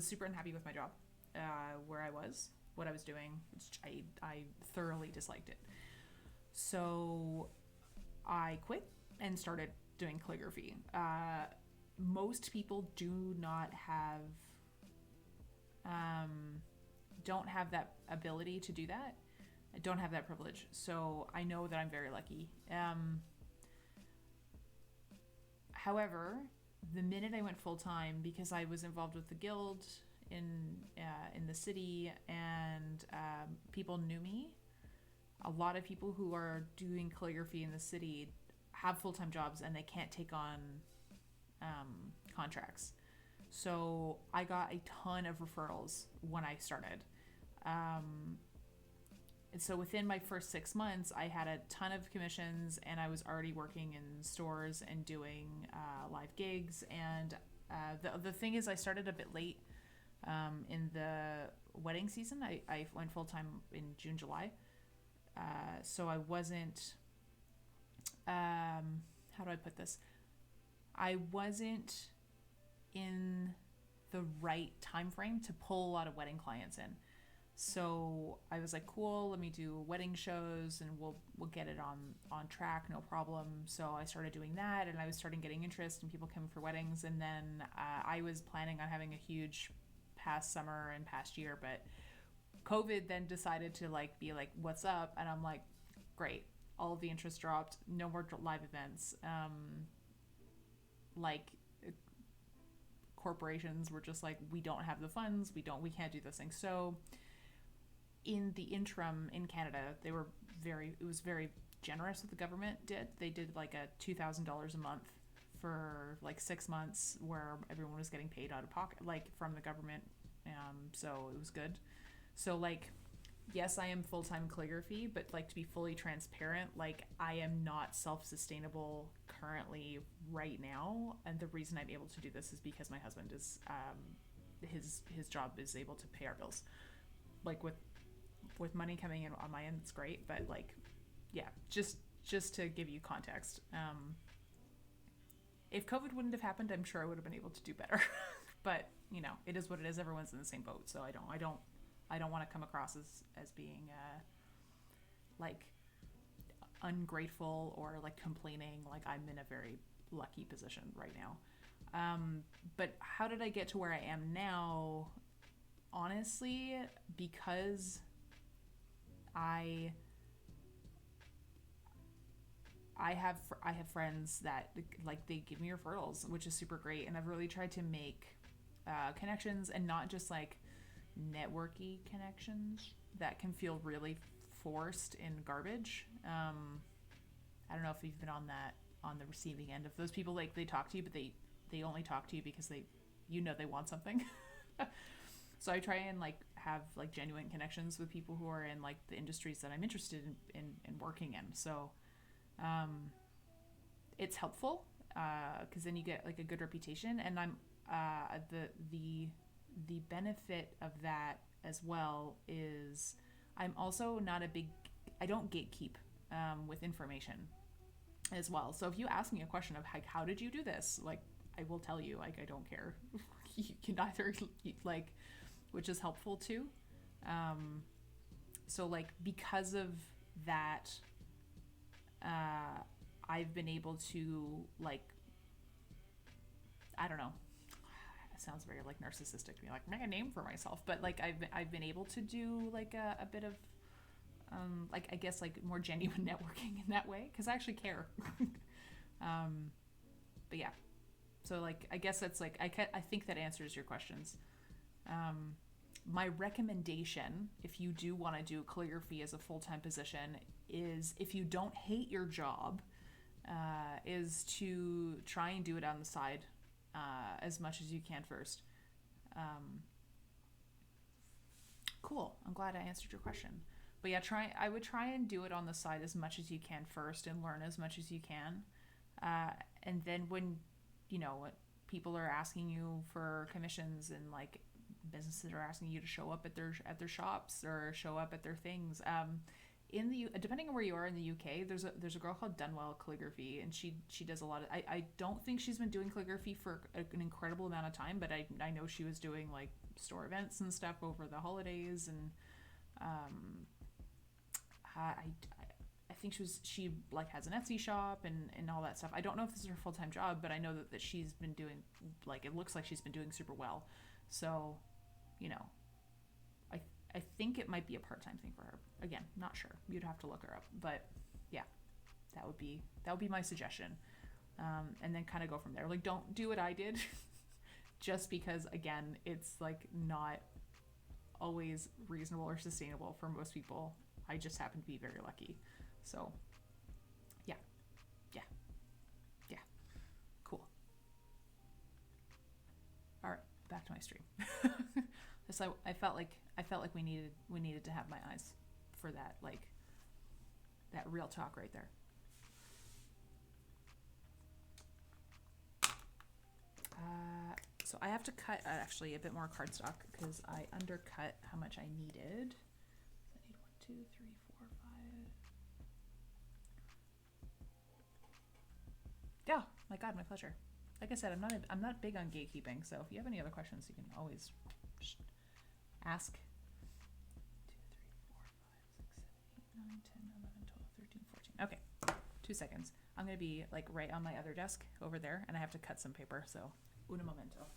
super unhappy with my job, where I was, what I was doing. I thoroughly disliked it. So I quit and started doing calligraphy. Most people do not have, don't have that ability to do that. I don't have that privilege. So I know that I'm very lucky. However, the minute I went full time, because I was involved with the guild in the city, and people knew me. A lot of people who are doing calligraphy in the city have full-time jobs and they can't take on contracts. So I got a ton of referrals when I started. And so within my first 6 months, I had a ton of commissions, and I was already working in stores and doing live gigs. And the thing is, I started a bit late in the wedding season. I went full-time in June, July. So I wasn't, how do I put this? I wasn't in the right time frame to pull a lot of wedding clients in. So I was like, cool, let me do wedding shows and we'll get it on track, no problem. So I started doing that, and I was starting getting interest and people coming for weddings. And then I was planning on having a huge past summer and past year, but COVID then decided to like be like, what's up? And I'm like, great. All of the interest dropped. No more live events. Corporations were just like, we don't have the funds. We can't do this thing. So in the interim in Canada, it was very generous what the government did. They did like a $2,000 a month for like 6 months, where everyone was getting paid out of pocket, like from the government. So it was good. So like, yes, I am full-time calligraphy, but like, to be fully transparent, like I am not self-sustainable currently right now. And the reason I'm able to do this is because my husband is, his job is able to pay our bills. Like with money coming in on my end, it's great. But like, yeah, just to give you context, if COVID wouldn't have happened, I'm sure I would have been able to do better. But you know, it is what it is. Everyone's in the same boat. So I don't want to come across as being like ungrateful or like complaining. Like I'm in a very lucky position right now. But how did I get to where I am now? Honestly, because I have friends that like, they give me referrals, which is super great, and I've really tried to make connections, and not just like networky connections that can feel really forced and garbage. I don't know if you've been on the receiving end of those people. Like they talk to you, but they only talk to you because they want something. So I try and like have like genuine connections with people who are in like the industries that I'm interested in working in. So it's helpful because then you get like a good reputation, and I'm the benefit of that as well is I'm also not I don't gatekeep with information as well. So if you ask me a question of like, how did you do this? Like, I will tell you, like, I don't care. You can either like, which is helpful too. So like, because of that, I've been able to like, I don't know, it sounds very like narcissistic to be like, make a name for myself, but like I've been able to do like a bit of like, I guess like more genuine networking in that way, because I actually care. But yeah, so like, I guess that's like, I think that answers your questions. my recommendation, if you do want to do calligraphy as a full-time position, is if you don't hate your job, is to try and do it on the side as much as you can first. Cool. I'm glad I answered your question. But yeah, I would try and do it on the side as much as you can first and learn as much as you can. And then when, people are asking you for commissions and like businesses are asking you to show up at their shops or show up at their things, depending on where you are in the UK, there's a girl called Dunwell Calligraphy, and she does a lot of, I don't think she's been doing calligraphy for an incredible amount of time, but I know she was doing like store events and stuff over the holidays, and I think she like has an Etsy shop and all that stuff. I don't know if this is her full-time job, but I know that she's been doing, like, it looks like she's been doing super well. So, I think it might be a part-time thing for her. Again, not sure. You'd have to look her up, but yeah, that would be my suggestion. And then kind of go from there. Like, don't do what I did, just because, again, it's like not always reasonable or sustainable for most people. I just happen to be very lucky. So yeah, cool. All right, back to my stream. So I felt like we needed to have my eyes for that, like that real talk right there. So I have to cut actually a bit more cardstock because I undercut how much I needed. I need 1, 2, 3, 4, 5. Yeah, my God, my pleasure. Like I said, I'm not big on gatekeeping, so if you have any other questions, you can always just ask. 2, 3, 4, 5, 6, 7, 8, 9, 10, 11, 12, 13, 14. Okay, 2 seconds. I'm gonna be like right on my other desk over there, and I have to cut some paper, so un momento.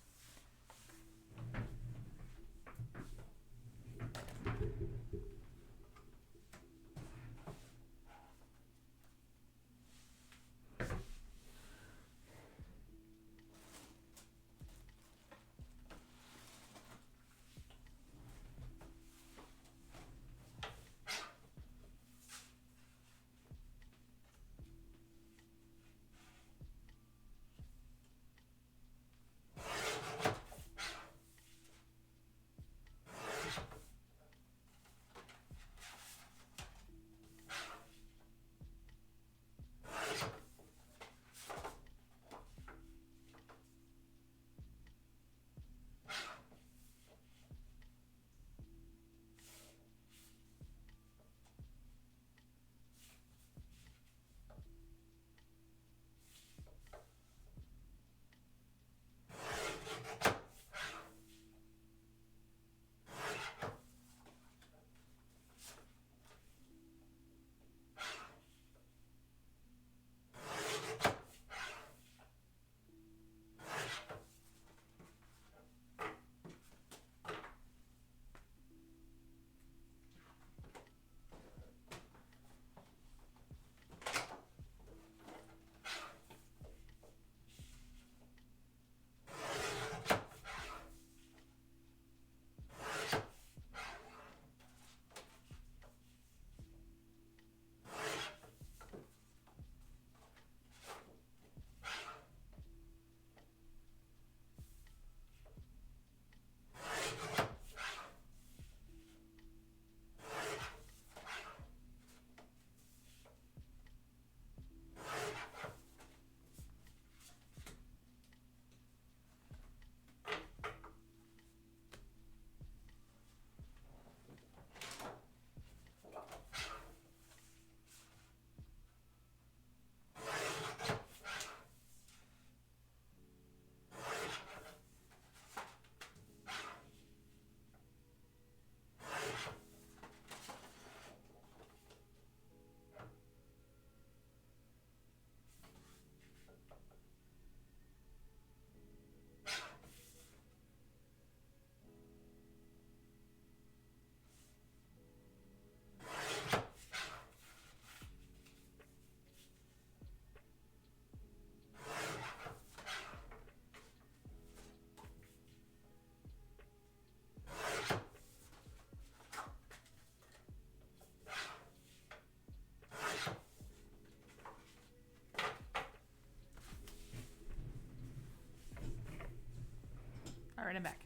All right, I'm back.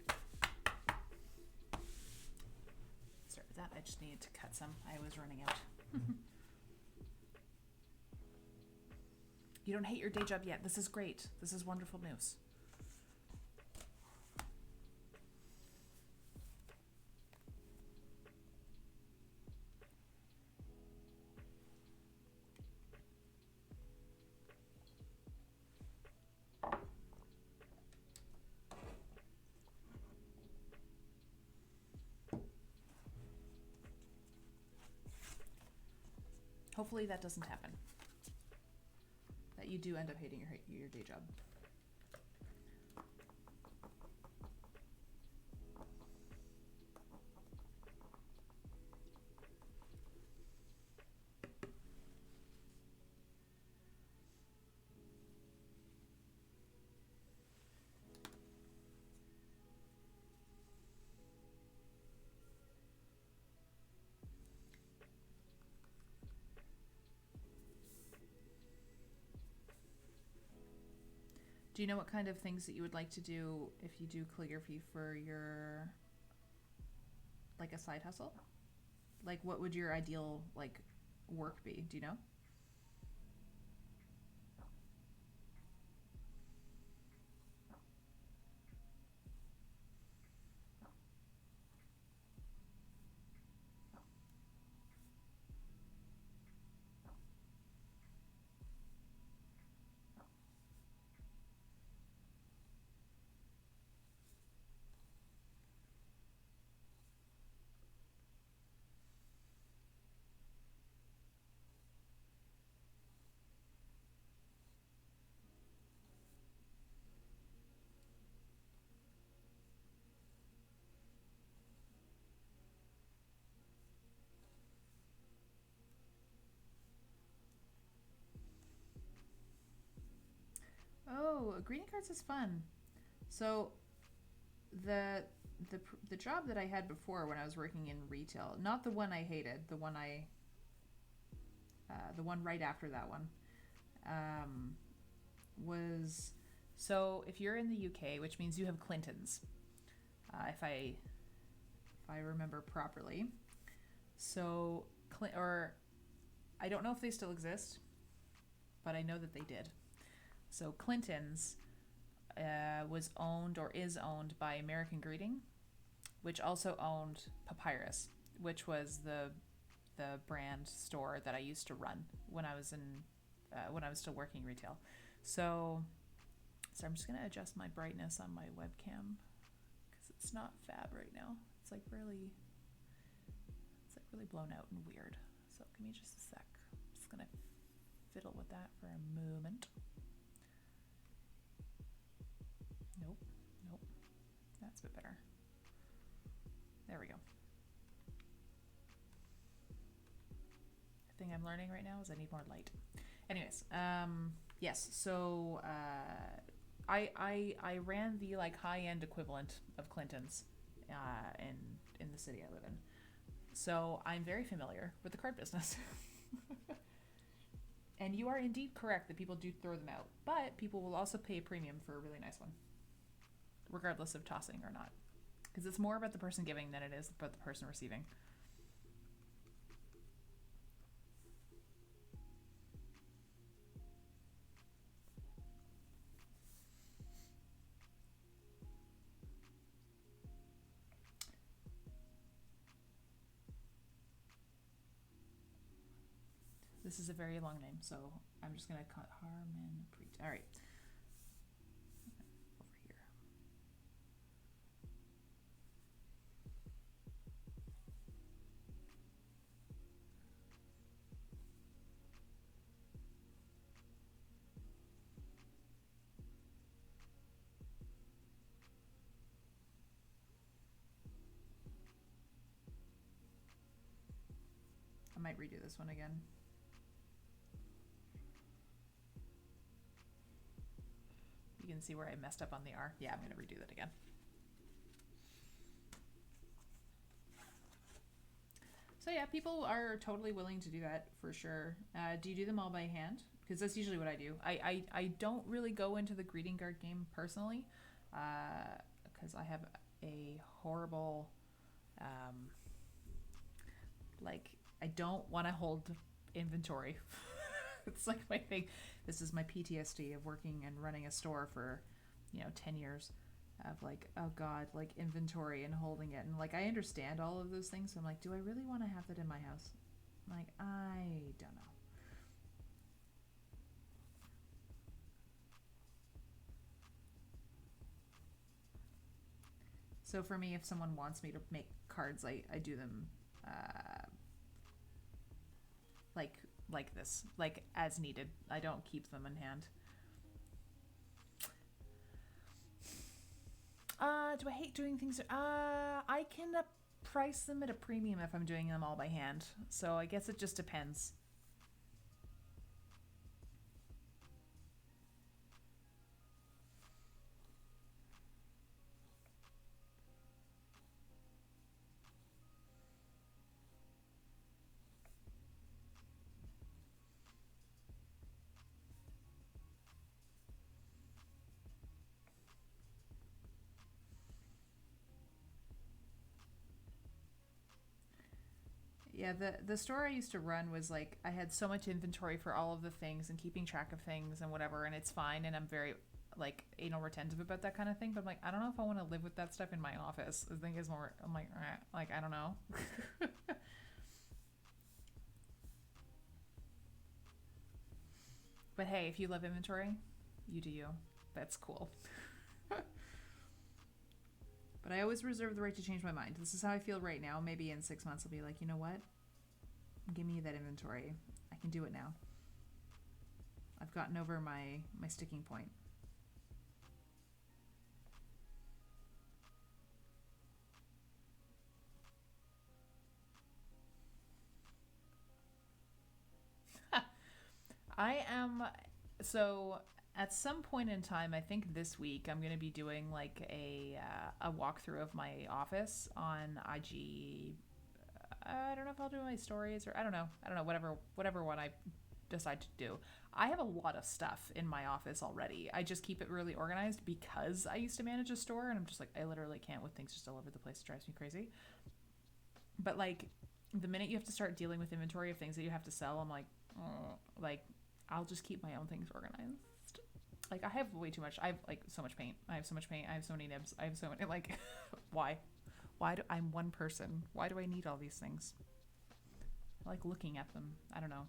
Sorry for that. I just needed to cut some. I was running out. You don't hate your day job yet. This is great. This is wonderful news. Hopefully that doesn't happen. That you do end up hating your day job. Do you know what kind of things that you would like to do if you do calligraphy for your, like, a side hustle? Like, what would your ideal, like, work be? Do you know? Oh, greeting cards is fun. So the job that I had before when I was working in retail, not the one I hated, the one right after that one, was, so if you're in the UK, which means you have Clintons, if I remember properly. So or I don't know if they still exist, but I know that they did. So Clinton's was owned or is owned by American Greeting, which also owned Papyrus, which was the brand store that I used to run when I was still working retail. So I'm just gonna adjust my brightness on my webcam because it's not fab right now. It's like really blown out and weird. So give me just a sec. I'm just gonna fiddle with that for a moment. Nope. That's a bit better. There we go. The thing I'm learning right now is I need more light. Anyways, yes. So I ran the like high-end equivalent of Clinton's in the city I live in. So I'm very familiar with the card business. And you are indeed correct that people do throw them out, but people will also pay a premium for a really nice one, regardless of tossing or not, because it's more about the person giving than it is about the person receiving. This is a very long name, so I'm just going to cut Harmanpreet. All right. Over here. I might redo this one again. You can see where I messed up on the R. Yeah, I'm going to redo that again. So yeah, people are totally willing to do that for sure. Do you do them all by hand? Because that's usually what I do. I don't really go into the greeting card game personally, because I have a horrible, like, I don't want to hold inventory. It's like my thing. This is my PTSD of working and running a store for, 10 years of like, oh God, like inventory and holding it. And like, I understand all of those things. So I'm like, do I really want to have that in my house? I'm like, I don't know. So for me, if someone wants me to make cards, I do them like this, like as needed. I don't keep them in hand. Do I hate doing things? I can price them at a premium if I'm doing them all by hand. So I guess it just depends. Yeah, the store I used to run was like, I had so much inventory for all of the things and keeping track of things and whatever, and it's fine, and I'm very like anal retentive about that kind of thing, but I'm like, I don't know if I want to live with that stuff in my office. I think it's more, I'm like I don't know. But hey, if you love inventory, you do you. That's cool. But I always reserve the right to change my mind. This is how I feel right now. Maybe in 6 months I'll be like, you know what? Give me that inventory. I can do it now. I've gotten over my sticking point. I am, so at some point in time, I think this week, I'm going to be doing like a walkthrough of my office on IG. I don't know if I'll do my stories, or I don't know, whatever one I decide to do. I have a lot of stuff in my office already. I just keep it really organized because I used to manage a store, and I'm just like, I literally can't with things just all over the place. It drives me crazy. But like, the minute you have to start dealing with inventory of things that you have to sell, I'm like, like, I'll just keep my own things organized. Like, I have way too much. I have like so much paint. I have so much paint. I have so many nibs. I have so many, like, why? I'm one person. Why do I need all these things? I like looking at them. I don't know.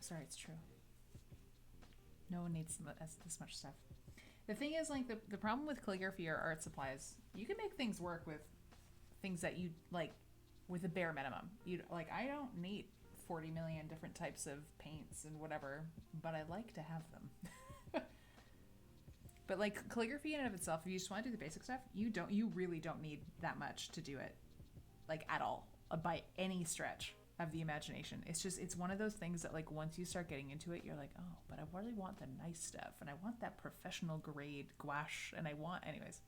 Sorry, it's true. No one needs this much stuff. The thing is, like, the problem with calligraphy or art supplies, you can make things work with things that you like with a bare minimum. You like, I don't need 40 million different types of paints and whatever, but I like to have them. But like, calligraphy in and of itself, if you just want to do the basic stuff, you really don't need that much to do it, like, at all, by any stretch of the imagination. It's one of those things that, like, once you start getting into it, you're like, oh, but I really want the nice stuff, and I want that professional grade gouache, and I want, anyways,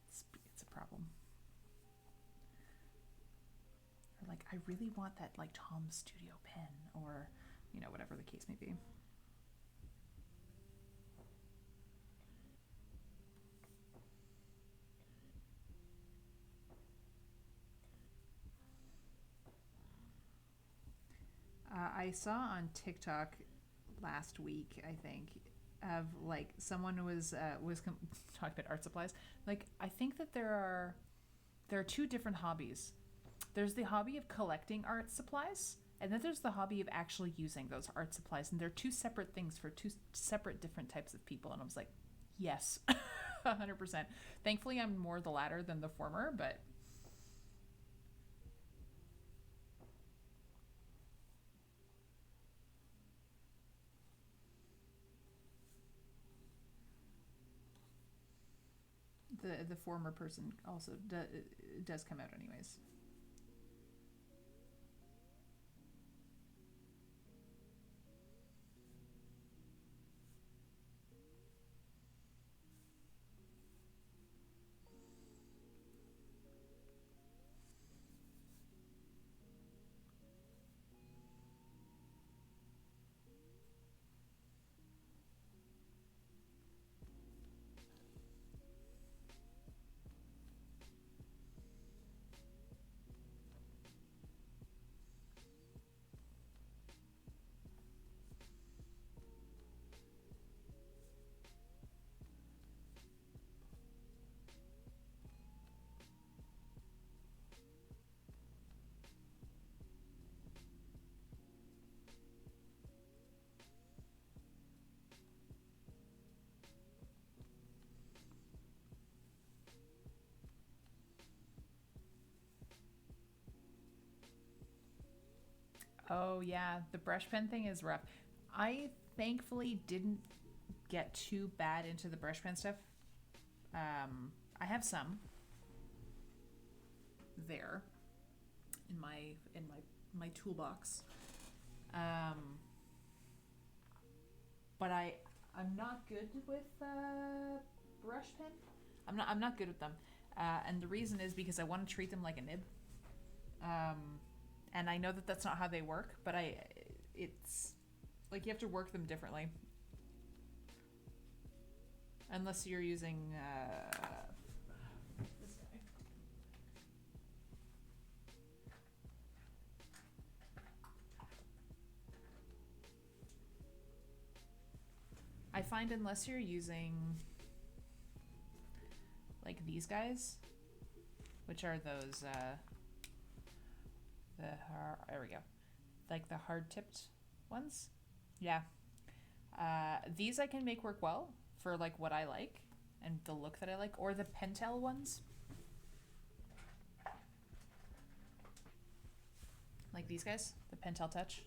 it's a problem. Or like, I really want that, like, Tom Studio pen, or, whatever the case may be. I saw on TikTok last week, I think, of like someone was talking about art supplies. Like, I think that there are two different hobbies. There's the hobby of collecting art supplies, and then there's the hobby of actually using those art supplies. And they're two separate things for two separate different types of people. And I was like, yes, 100%. Thankfully, I'm more the latter than the former, but the former person also does come out anyways. Oh yeah, the brush pen thing is rough. I thankfully didn't get too bad into the brush pen stuff. I have some there in my toolbox. But I'm not good with brush pen. I'm not good with them. And the reason is because I want to treat them like a nib. And I know that that's not how they work, but it's like you have to work them differently. Unless you're using this guy. I find unless you're using like these guys, which are those there we go, like the hard tipped ones. Yeah, these I can make work well for like what I like and the look that I like, or the Pentel ones, like these guys, the Pentel Touch.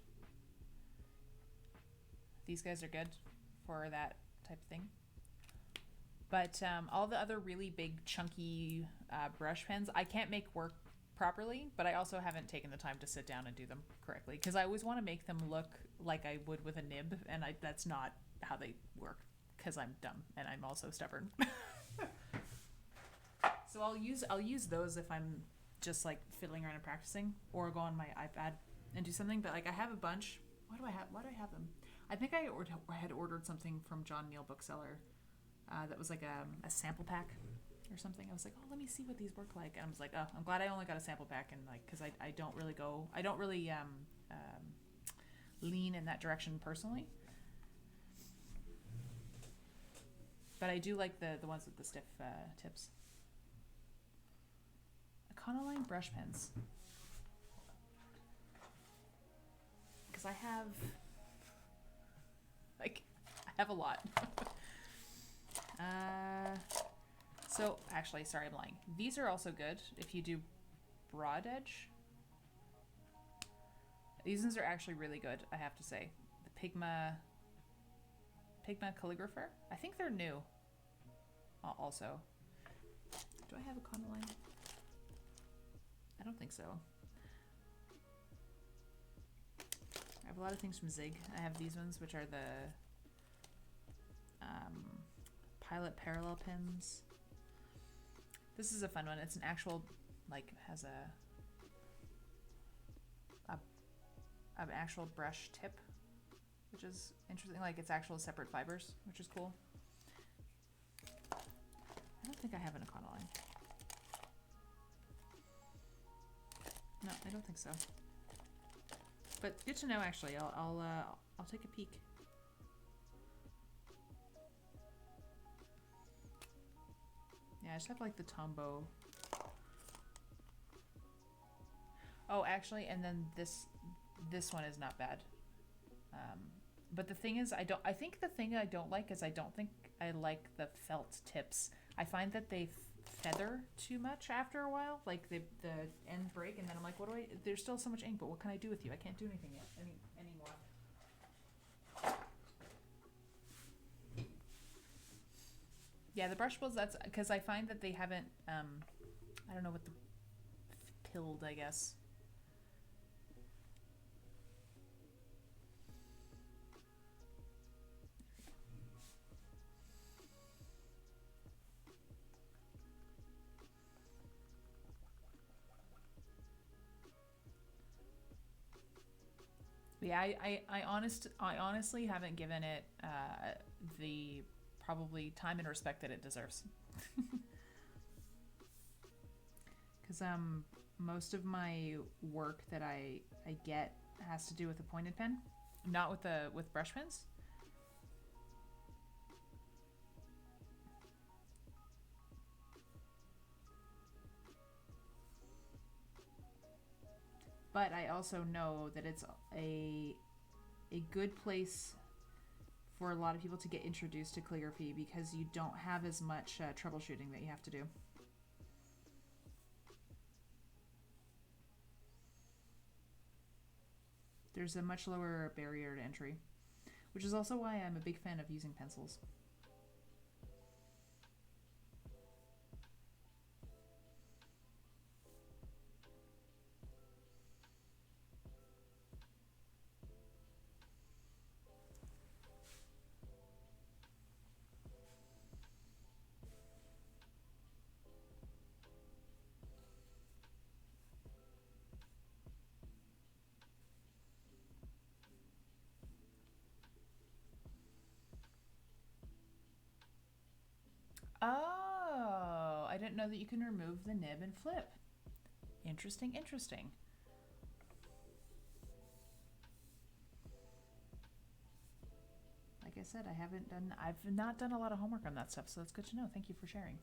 These guys are good for that type of thing. But all the other really big chunky brush pens I can't make work properly, but I also haven't taken the time to sit down and do them correctly because I always want to make them look like I would with a nib, and that's not how they work because I'm dumb and I'm also stubborn. So I'll use those if I'm just like fiddling around and practicing, or go on my iPad and do something. But like I have a bunch. Why do I have them? I think I had ordered something from John Neal Bookseller that was like a sample pack or something. I was like, oh, let me see what these work like. And I was like, oh, I'm glad I only got a sample pack, and like, because I don't really lean in that direction personally. But I do like the ones with the stiff tips. Econoline brush pens. Because I have a lot. So actually, sorry, I'm lying. These are also good if you do broad edge. These ones are actually really good, I have to say. The Pigma Calligrapher. I think they're new. Also, do I have a Econoline? I don't think so. I have a lot of things from Zig. I have these ones, which are the Pilot Parallel pens. This is a fun one. It's an actual, like, has an actual brush tip, which is interesting. Like, it's actual separate fibers, which is cool. I don't think I have an Econoline. No, I don't think so. But good to know. Actually, I'll take a peek. Yeah, I just have like the Tombow. Oh, actually, and then this one is not bad. But the thing is, I think the thing I don't like is I don't think I like the felt tips. I find that they feather too much after a while. Like the ends break, and then I'm like, what do I? There's still so much ink, but what can I do with you? I can't do anything yet anymore. Yeah, the Brushables, that's because I find that they haven't, I don't know what the pilled, I guess. Yeah, I honestly haven't given it the probably time and respect that it deserves. Because most of my work that I get has to do with a pointed pen, not with brush pens. But I also know that it's a good place for a lot of people to get introduced to calligraphy because you don't have as much troubleshooting that you have to do. There's a much lower barrier to entry, which is also why I'm a big fan of using pencils. Oh, I didn't know that you can remove the nib and flip. Interesting, interesting. Like I said, I've not done a lot of homework on that stuff, so that's good to know. Thank you for sharing.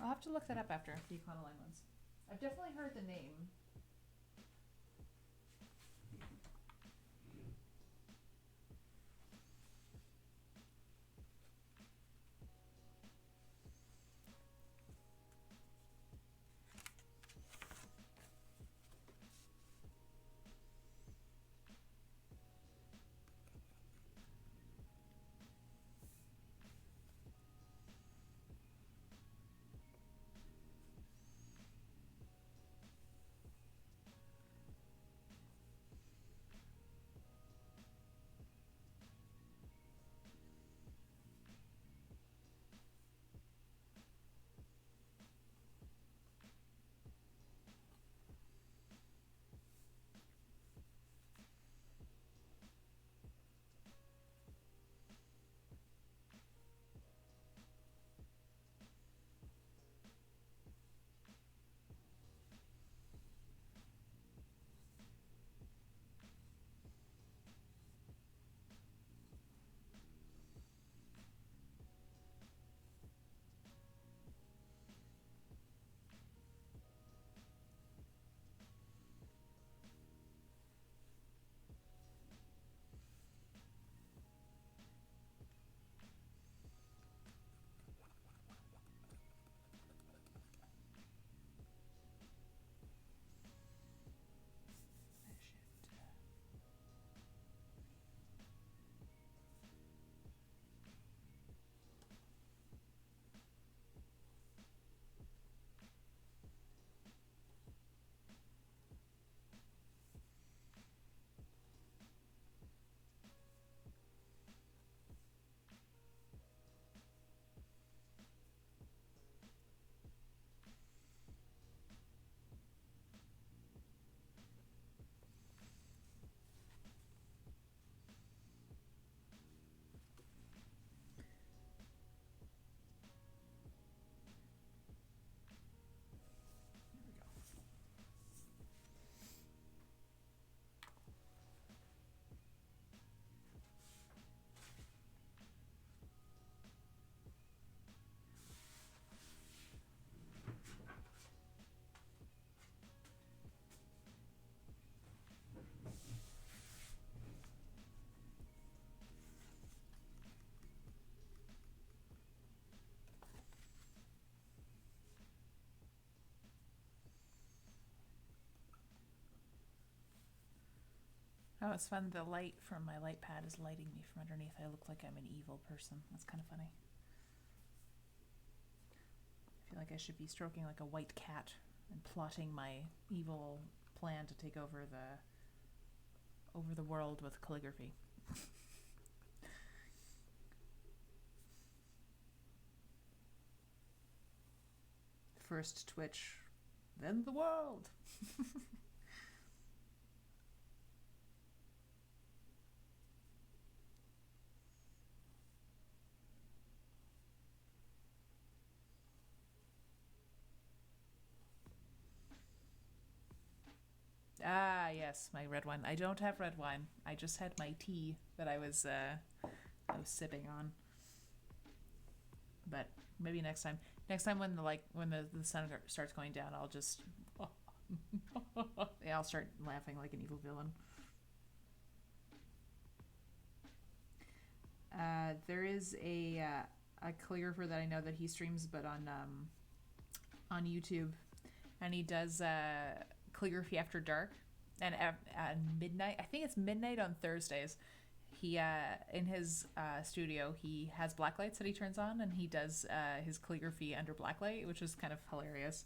I'll have to look that up after the Econoline ones. I've definitely heard the name. Oh, it's fun. The light from my light pad is lighting me from underneath. I look like I'm an evil person. That's kind of funny. I feel like I should be stroking like a white cat and plotting my evil plan to take over the world with calligraphy. First Twitch, then the world. Ah, yes, my red wine. I don't have red wine. I just had my tea that I was sipping on. But maybe next time. Next time when the sun starts going down, I'll just yeah, I'll start laughing like an evil villain. There is a calligrapher that I know that he streams, but on YouTube, and he does calligraphy after dark, and at midnight. I think it's midnight on Thursdays. He in his studio, he has black lights that he turns on, and he does his calligraphy under black light, which is kind of hilarious.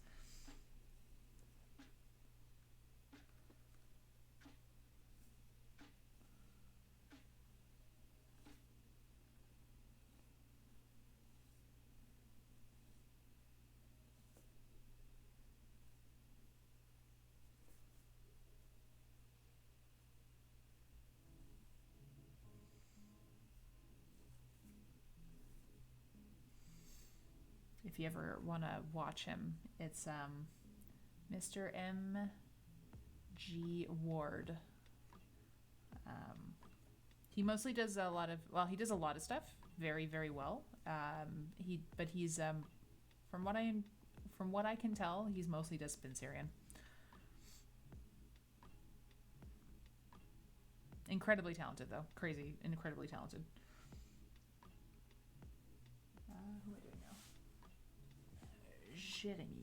If you ever want to watch him, it's Mr. M.G. Ward. He mostly does he does a lot of stuff very, very well. He's from what I can tell, he's mostly does Spencerian. Incredibly talented though, crazy, incredibly talented. Who am I doing now? Jeremy.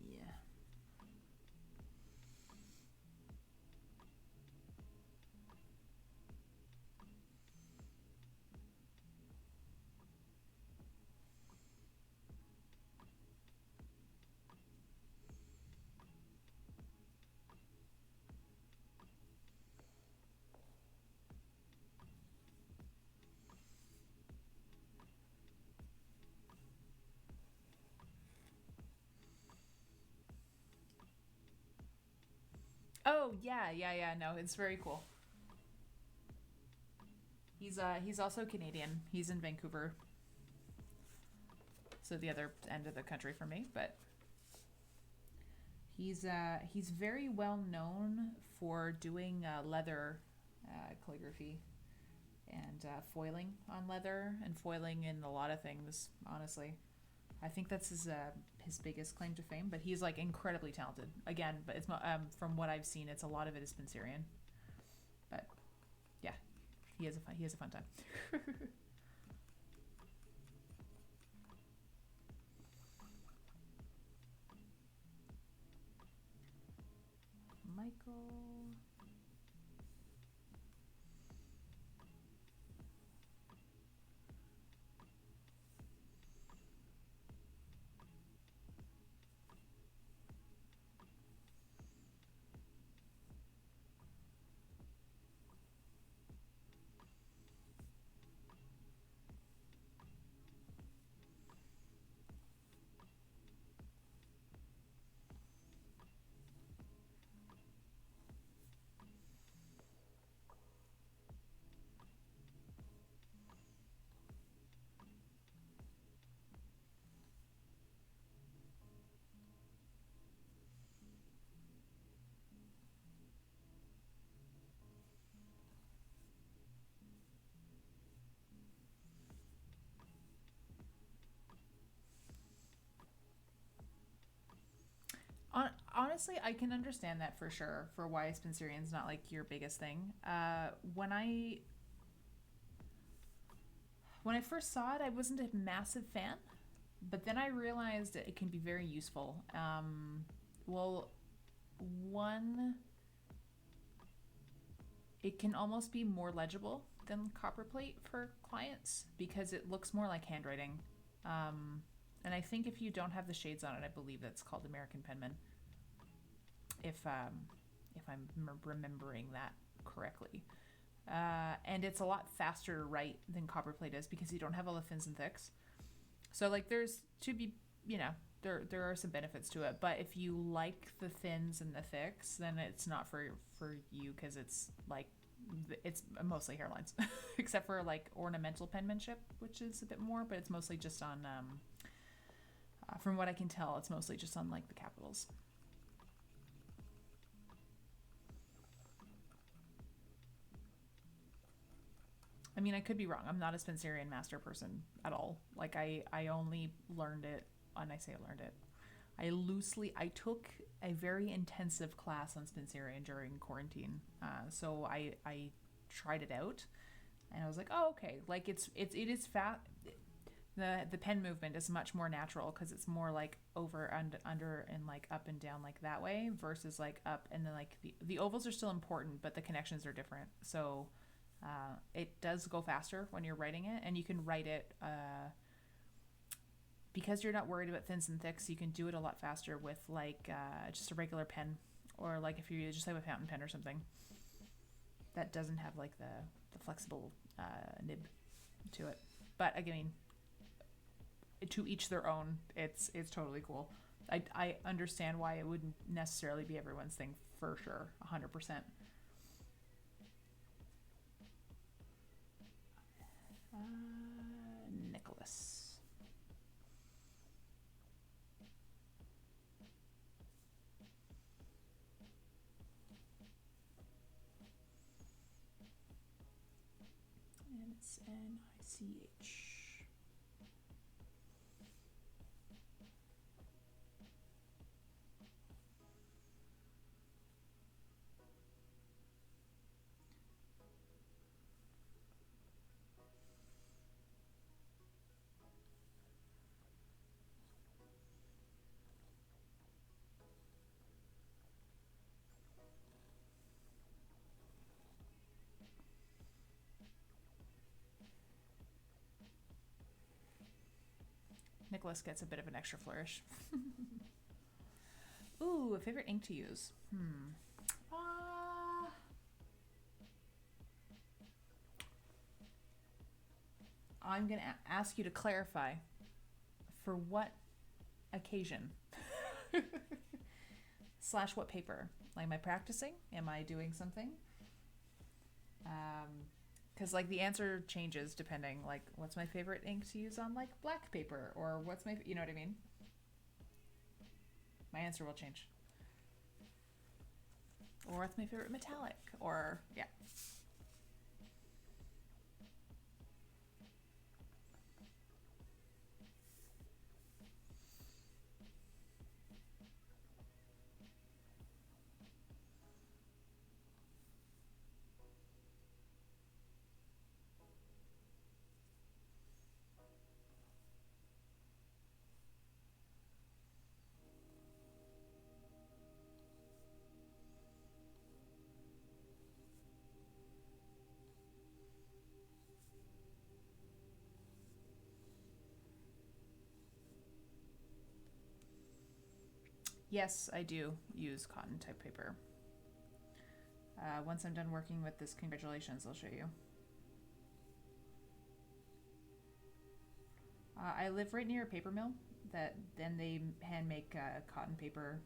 Oh yeah. No, it's very cool. He's also Canadian. He's in Vancouver, so the other end of the country from me. But he's very well known for doing leather calligraphy and foiling on leather and foiling in a lot of things. Honestly, I think that's his biggest claim to fame. But he's like incredibly talented. Again, but it's from what I've seen, it's a lot of it is Spencerian. But yeah, he has a fun time. Michael. Honestly, I can understand that for sure, for why Spencerian's not like your biggest thing. When I first saw it, I wasn't a massive fan, but then I realized that it can be very useful. it can almost be more legible than copperplate for clients because it looks more like handwriting. And I think if you don't have the shades on it, I believe that's called American Penman. If I'm remembering that correctly. And it's a lot faster to write than copperplate is because you don't have all the thins and thicks. So like there's to be, there are some benefits to it, but if you like the thins and the thicks, then it's not for you because it's mostly hairlines, except for like ornamental penmanship, which is a bit more, but it's mostly just on from what I can tell, it's mostly just on like the capitals. I mean, I could be wrong. I'm not a Spencerian master person at all. Like I only learned it, and I say I learned it. I took a very intensive class on Spencerian during quarantine. So I tried it out, and I was like, oh, okay. Like it is fat. The pen movement is much more natural because it's more like over and under and like up and down like that way versus like up and then like the ovals are still important, but the connections are different. So it does go faster when you're writing it, and you can write it because you're not worried about thins and thicks. You can do it a lot faster with like just a regular pen, or like if you just have a fountain pen or something that doesn't have like the flexible nib to it. But again, to each their own. It's totally cool. I understand why it wouldn't necessarily be everyone's thing for sure, 100%. Nicholas. And it's N-I-C-H. Nicholas gets a bit of an extra flourish. Ooh, a favorite ink to use. I'm going to ask you to clarify for what occasion / what paper. Like, am I practicing? Am I doing something? Because like the answer changes depending, like what's my favorite ink to use on like black paper, or what's my, you know what I mean? My answer will change. Or what's my favorite metallic, or yeah. Yes, I do use cotton type paper. Once I'm done working with this, congratulations, I'll show you. I live right near a paper mill that then they hand make cotton paper.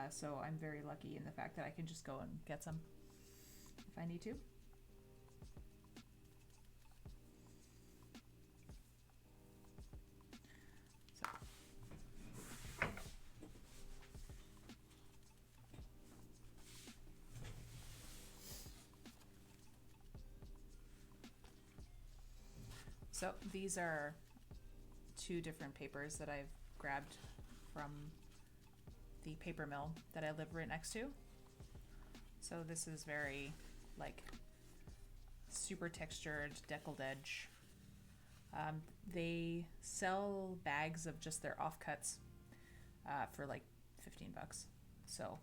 So I'm very lucky in the fact that I can just go and get some if I need to. So these are 2 different papers that I've grabbed from the paper mill that I live right next to. So this is very like super textured, deckled edge. They sell bags of just their offcuts for like $15. So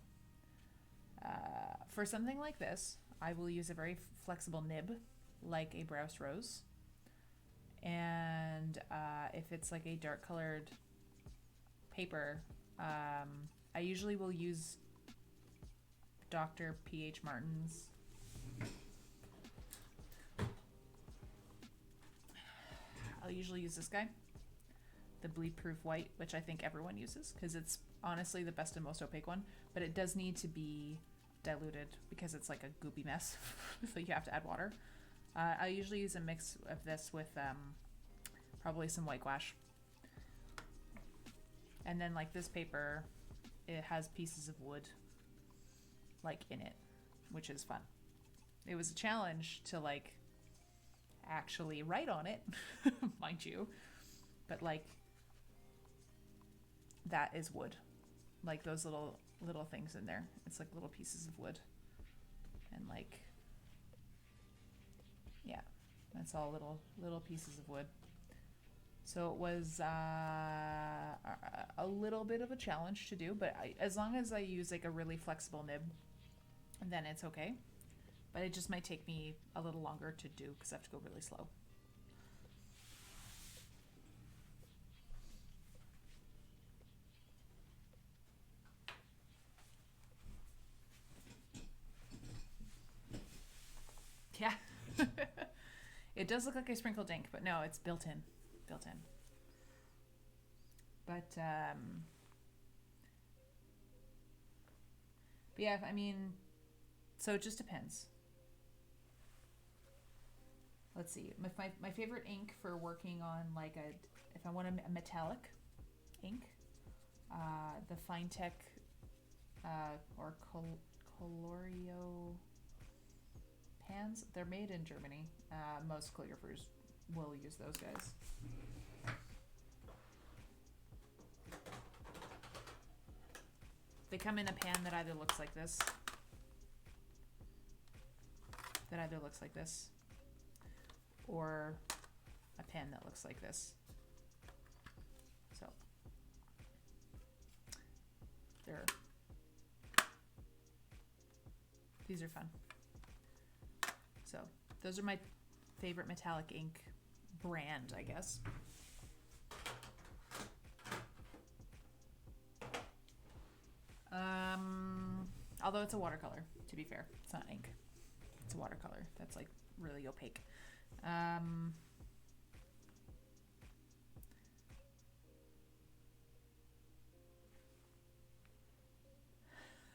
for something like this, I will use a very flexible nib, like a Browse Rose. And if it's like a dark colored paper, I usually will use Dr. P.H. Martin's I'll usually use this guy, the bleed proof white, which I think everyone uses because it's honestly the best and most opaque one, but it does need to be diluted because it's like a goopy mess. So you have to add water. I usually use a mix of this with probably some white gouache. And then like this paper, it has pieces of wood like in it, which is fun. It was a challenge to like actually write on it, mind you, but like that is wood, like those little things in there, it's like little pieces of wood, and like, yeah, that's all little pieces of wood. So it was a little bit of a challenge to do, but as long as I use like a really flexible nib, then it's okay. But it just might take me a little longer to do because I have to go really slow. Yeah. It does look like I sprinkled ink, but no, it's built in. But yeah, I mean, so it just depends. Let's see. My favorite ink for working on like if I want a metallic ink, the Finetech or Colorio pans. They're made in Germany. Most calligraphers will use those guys. They come in a pan that either looks like this, or a pen that looks like this. So these are fun. So those are my favorite metallic ink brand, I guess. Although it's a watercolor, to be fair, it's not ink. It's a watercolor that's like really opaque.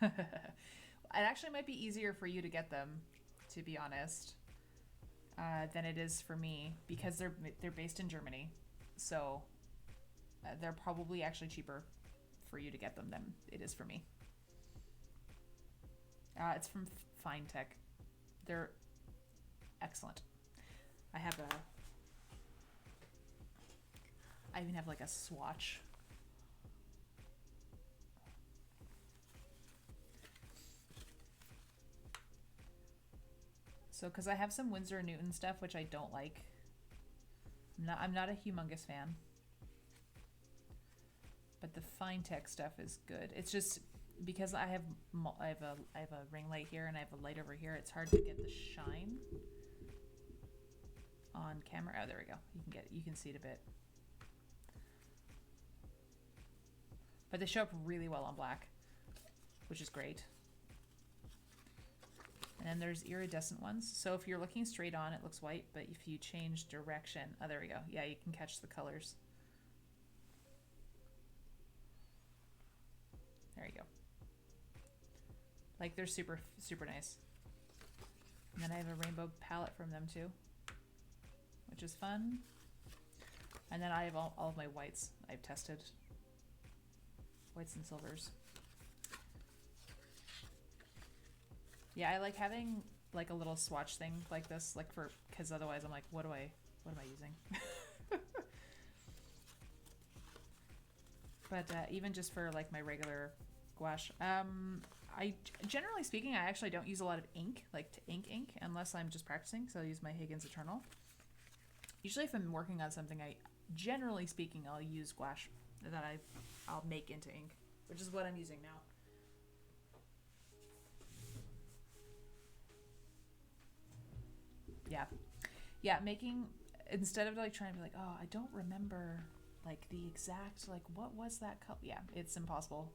It actually might be easier for you to get them, to be honest, than it is for me because they're based in Germany, so they're probably actually cheaper for you to get them than it is for me. It's from Finetech. They're excellent. I even have like a swatch. So, because I have some Winsor & Newton stuff, which I don't like. I'm not a humongous fan. But the Finetech stuff is good. It's just because I have a ring light here and I have a light over here. It's hard to get the shine on camera. Oh, there we go. You can see it a bit. But they show up really well on black, which is great. And then there's iridescent ones. So if you're looking straight on, it looks white, but if you change direction, oh, there we go. Yeah, you can catch the colors. There you go. Like, they're super, super nice. And then I have a rainbow palette from them too, which is fun. And then I have all of my whites I've tested. Whites and silvers. Yeah, I like having like a little swatch thing like this, like because otherwise I'm like, what am I using? But even just for like my regular gouache, I generally speaking, I actually don't use a lot of ink, like to ink unless I'm just practicing. So I use my Higgins Eternal. Usually if I'm working on something, generally speaking, I'll use gouache that I'll make into ink, which is what I'm using now. Yeah, making, instead of like trying to be like, oh, I don't remember like the exact, like what was that color? Yeah, it's impossible.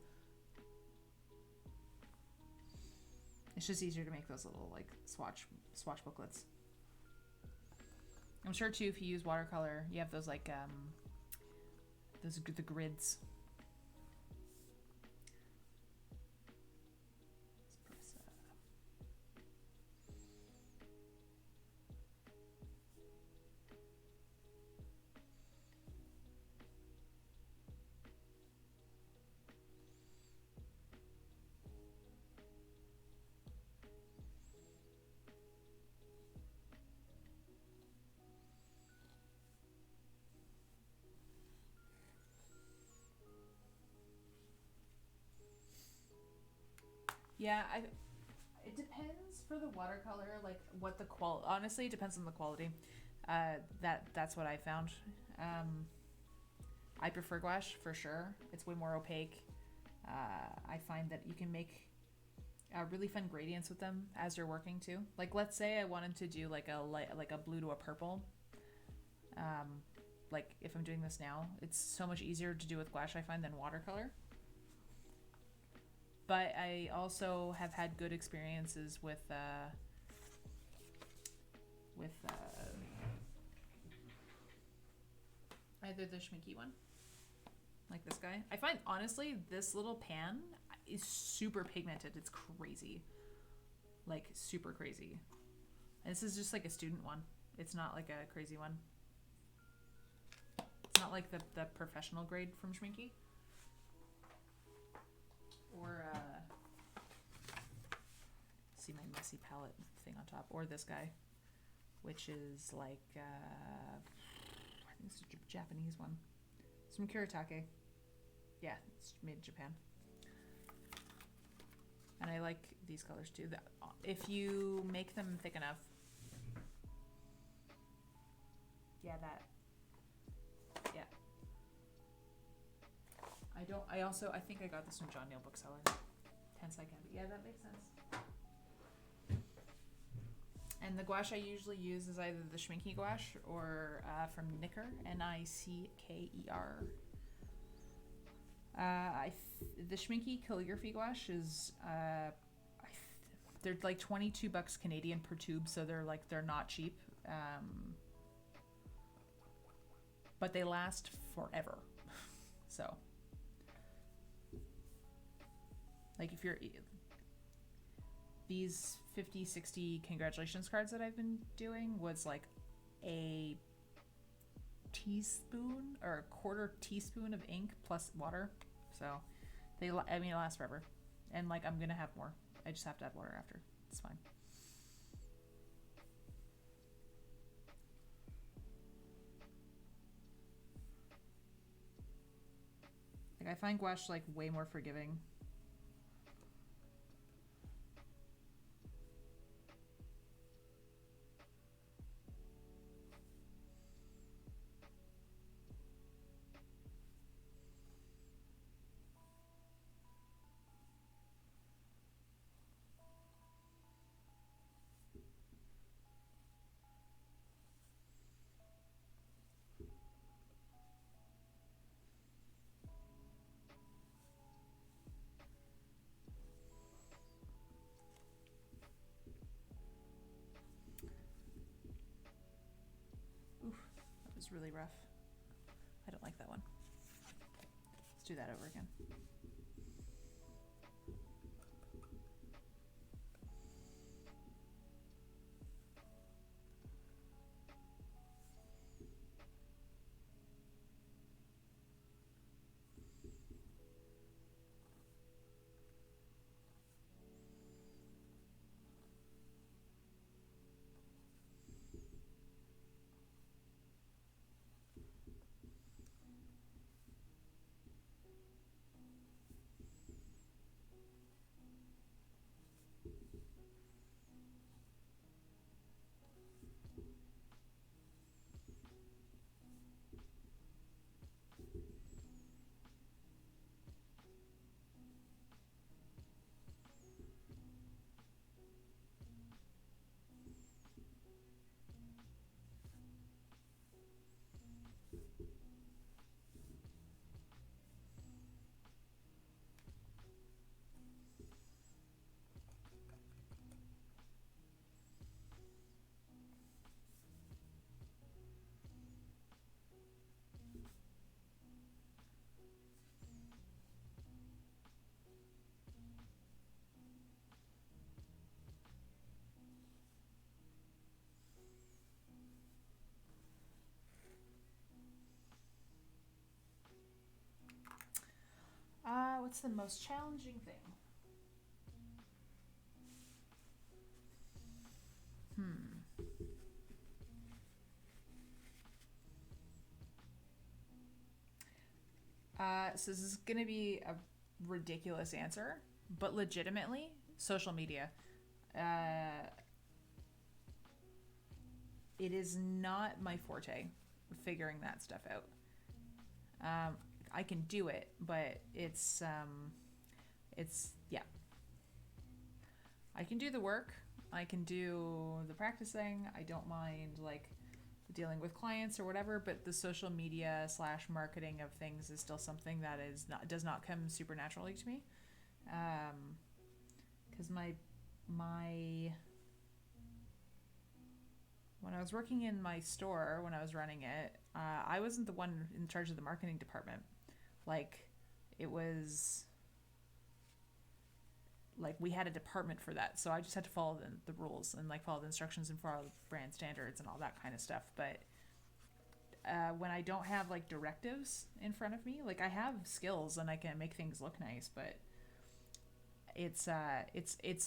It's just easier to make those little like swatch booklets. I'm sure too, if you use watercolor, you have those like the grids. Yeah, it depends for the watercolor, like what the honestly, it depends on the quality. That's what I found. I prefer gouache for sure. It's way more opaque. I find that you can make really fun gradients with them as you're working too. Like let's say I wanted to do like a blue to a purple. Like if I'm doing this now, it's so much easier to do with gouache, I find, than watercolor. But I also have had good experiences with either the Schminky one, like this guy. I find honestly this little pan is super pigmented. It's crazy, like super crazy. And this is just like a student one. It's not like a crazy one. It's not like the professional grade from Schminky. Or see my messy palette thing on top, or this guy, which is like I think it's a Japanese one. It's from Kuretake. Yeah, it's made in Japan. And I like these colors too. If you make them thick enough, yeah. I think I got this from John Neal Bookseller. 10 second. Yeah, that makes sense. And the gouache I usually use is either the Schminky gouache or from Nicker, Nicker. The Schminky Calligraphy gouache is they're like $22 Canadian per tube, so they're not cheap, but they last forever. So like if you're these 50-60 congratulations cards that I've been doing was like a teaspoon or a quarter teaspoon of ink plus water, so it lasts forever. And like I'm gonna have more, I just have to add water after. It's fine. Like I find gouache like way more forgiving. Was really rough. I don't like that one. Let's do that over again. What's the most challenging thing? So this is gonna be a ridiculous answer, but legitimately, social media. It is not my forte, figuring that stuff out. I can do it, but it's yeah. I can do the work. I can do the practicing. I don't mind like dealing with clients or whatever, but the social media / marketing of things is still something that does not come super naturally to me. Because my when I was working in my store, when I was running it, I wasn't the one in charge of the marketing department. Like, it was like we had a department for that, so I just had to follow the rules and like follow the instructions and follow the brand standards and all that kind of stuff. But when I don't have like directives in front of me, like I have skills and I can make things look nice, but it's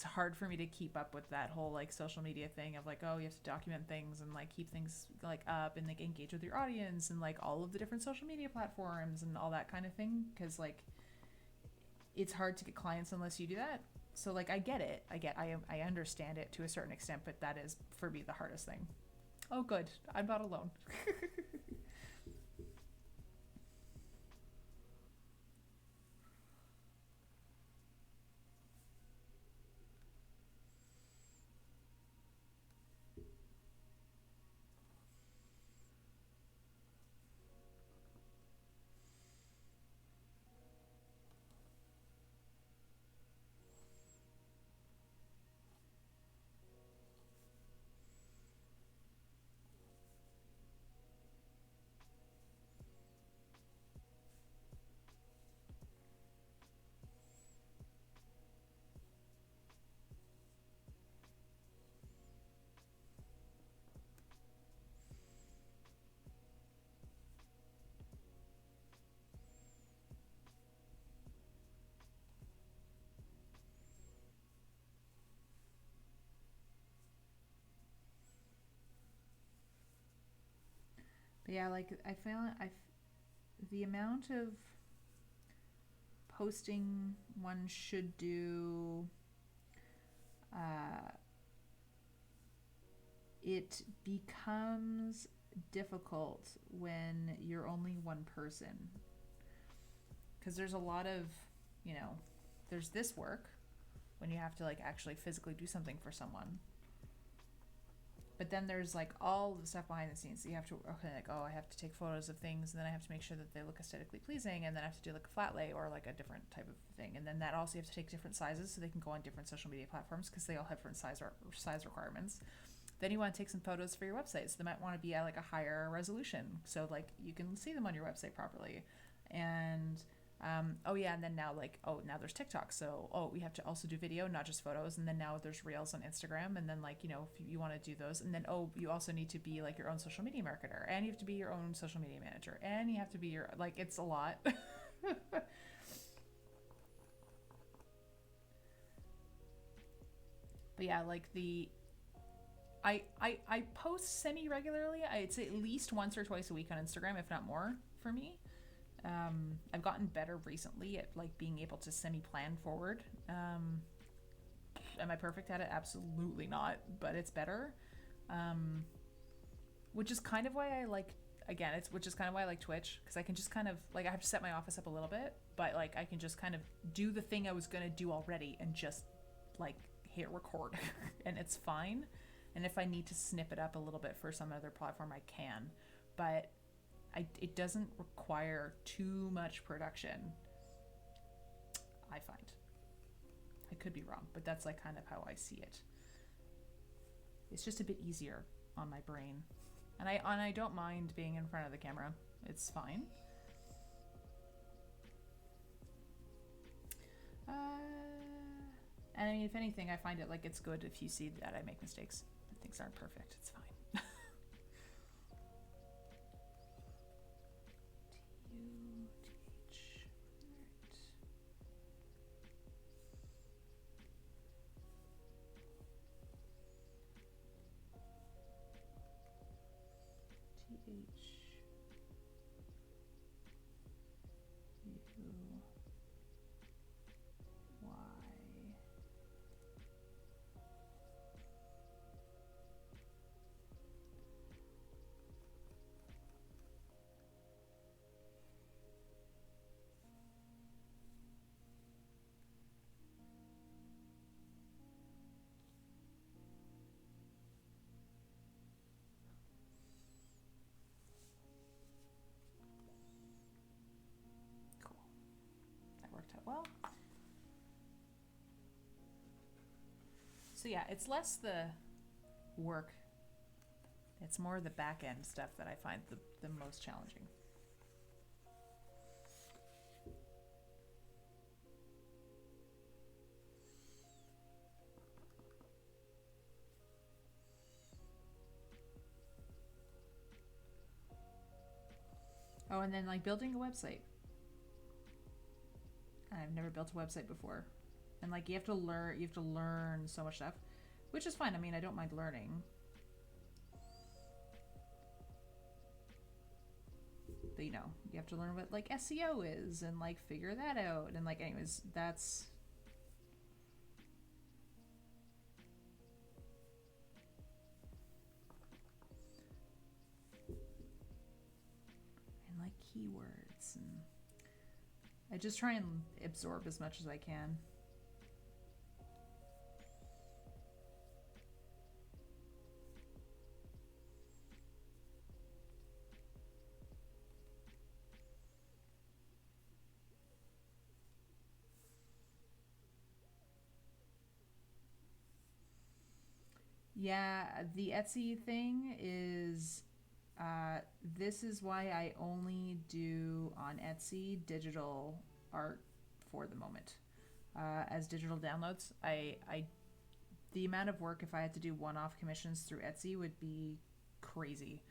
hard for me to keep up with that whole like social media thing of like, oh, you have to document things and like keep things like up and like engage with your audience and like all of the different social media platforms and all that kind of thing, because like it's hard to get clients unless you do that. So like I get it, I understand it to a certain extent, but that is for me the hardest thing. Oh good, I'm not alone. But yeah, like the amount of posting one should do, it becomes difficult when you're only one person, because there's a lot of, there's this work when you have to like actually physically do something for someone. But then there's like all the stuff behind the scenes. So you have to, I have to take photos of things, and then I have to make sure that they look aesthetically pleasing, and then I have to do like a flat lay or like a different type of thing. And then that also you have to take different sizes so they can go on different social media platforms because they all have different size requirements. Then you want to take some photos for your website. So they might want to be at like a higher resolution, so like you can see them on your website properly. And and then now now there's TikTok, so we have to also do video, not just photos. And then now there's Reels on Instagram, and then like if you want to do those, and then you also need to be like your own social media marketer, and you have to be your own social media manager, and you have to be your, like, it's a lot. But yeah, like I post semi regularly. I'd say at least once or twice a week on Instagram, if not more, for me. I've gotten better recently at like being able to semi-plan forward. Am I perfect at it? Absolutely not, but it's better. Which is kind of why I like, which is kind of why I like Twitch, because I can just kind of like, I have to set my office up a little bit, but like I can just kind of do the thing I was gonna do already and just like hit record and it's fine. And if I need to snip it up a little bit for some other platform, I can, but it doesn't require too much production, I find. I could be wrong, but that's like kind of how I see it. It's just a bit easier on my brain. And I don't mind being in front of the camera. It's fine. And I mean, if anything, I find it like it's good if you see that I make mistakes. Things aren't perfect. It's fine. Cool. That worked out well. So yeah, it's less the work. It's more the back end stuff that I find the most challenging. Oh, and then like building a website. I've never built a website before. And like you have to learn so much stuff, which is fine. I mean, I don't mind learning. But you know, you have to learn what like SEO is and like figure that out. And like anyways, that's and like keywords, and I just try and absorb as much as I can. Yeah, the Etsy thing is, this is why I only do on Etsy digital art for the moment. As digital downloads, the amount of work if I had to do one-off commissions through Etsy would be crazy.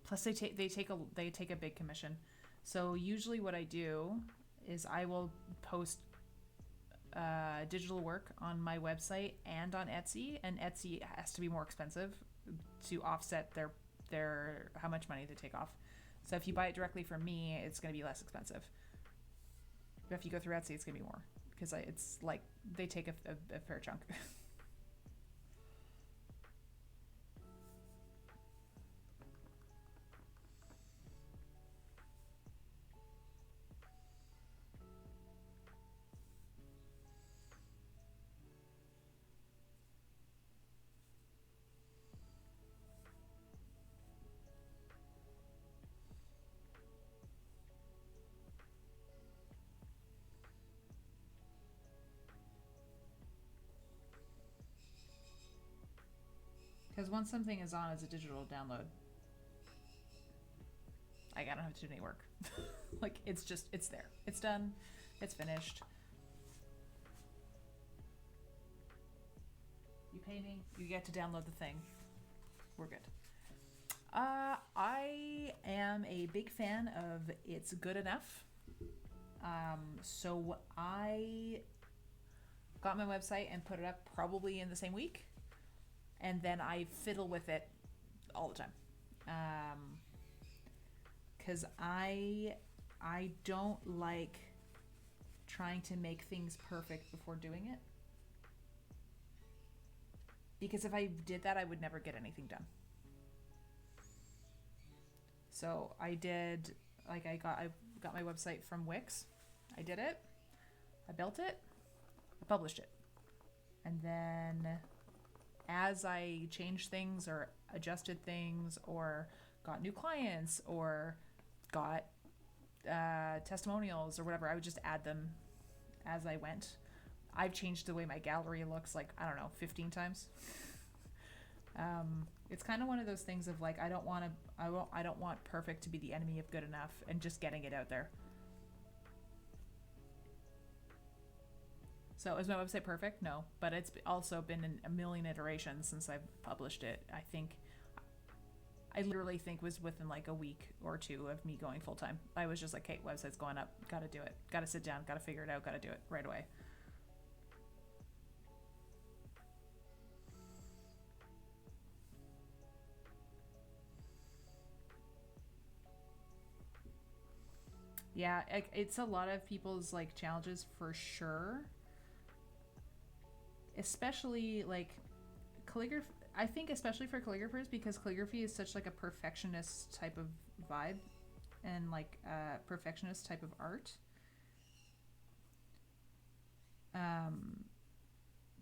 Plus, they take a big commission. So usually, what I do is I will post digital work on my website and on Etsy, and Etsy has to be more expensive to offset their how much money they take off. So if you buy it directly from me, it's going to be less expensive. But if you go through Etsy, it's going to be more because it's like they take a fair chunk. Because once something is on as a digital download, like I don't have to do any work. Like it's there. It's done. It's finished. You pay me, you get to download the thing. We're good. I am a big fan of It's Good Enough. So I got my website and put it up probably in the same week. And then I fiddle with it all the time. Because I don't like trying to make things perfect before doing it. Because if I did that, I would never get anything done. So I did, like I got my website from Wix. I did it. I built it. I published it. And then as I changed things or adjusted things or got new clients or got testimonials or whatever, I would just add them as I went. I've changed the way my gallery looks like, I don't know, 15 times. It's kind of one of those things of like, I don't want perfect to be the enemy of good enough and just getting it out there. So is my website perfect? No, but it's also been in a million iterations since I've published it. I literally think was within like a week or two of me going full time. I was just like, hey, website's going up. Got to do it. Got to sit down. Got to figure it out. Got to do it right away. Yeah, it's a lot of people's like challenges for sure. Especially like calligraphy. I think especially for calligraphers, because calligraphy is such like a perfectionist type of vibe and like perfectionist type of art.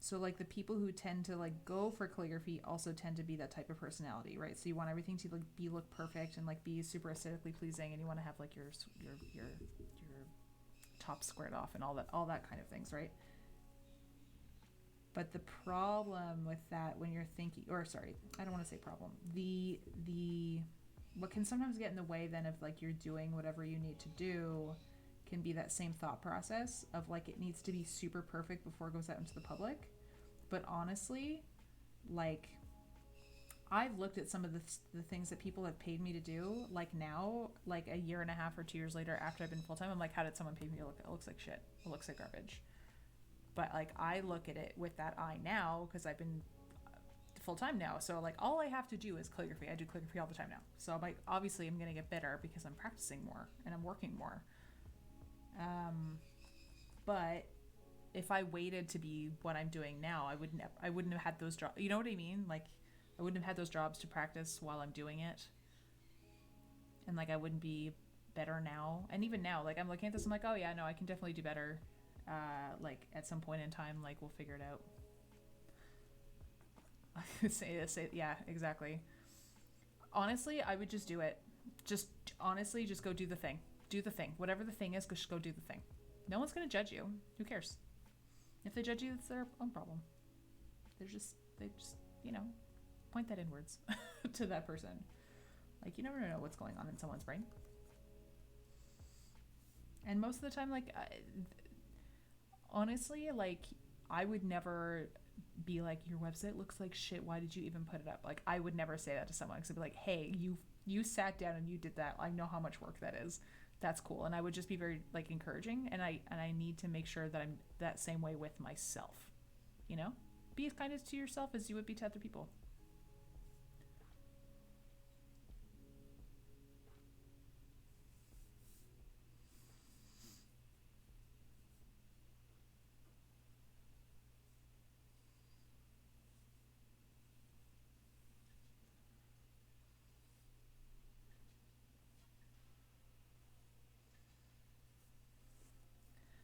So like the people who tend to like go for calligraphy also tend to be that type of personality, right? So you want everything to like look perfect and like be super aesthetically pleasing, and you want to have like your top squared off and all that kind of things, right? But the problem with that when you're thinking, or sorry, I don't want to say problem. The what can sometimes get in the way then of like you're doing whatever you need to do can be that same thought process of like it needs to be super perfect before it goes out into the public. But honestly, like I've looked at some of the things that people have paid me to do, like now, like a year and a half or 2 years later after I've been full-time, I'm like, how did someone pay me to look? It looks like shit. It looks like garbage. But like I look at it with that eye now because I've been full-time now. So like all I have to do is calligraphy. I do calligraphy all the time now. So I'm like, obviously I'm going to get better because I'm practicing more and I'm working more. But if I waited to be what I'm doing now, I wouldn't have had those jobs. You know what I mean? Like I wouldn't have had those jobs to practice while I'm doing it. And like I wouldn't be better now. And even now, like I'm looking at this, I'm like, oh yeah, no, I can definitely do better. Like at some point in time, like we'll figure it out. Yeah, exactly. Honestly, I would just do it. Just honestly, just go do the thing. Do the thing. Whatever the thing is, just go do the thing. No one's gonna judge you. Who cares? If they judge you, it's their own problem. They just, point that inwards to that person. Like you never know what's going on in someone's brain. And most of the time, like, honestly, like I would never be like, your website looks like shit. Why did you even put it up? Like I would never say that to someone. Because I'd be like, hey, you sat down and you did that. I know how much work that is. That's cool. And I would just be very like encouraging, and I need to make sure that I'm that same way with myself. You know? Be as kind to yourself as you would be to other people.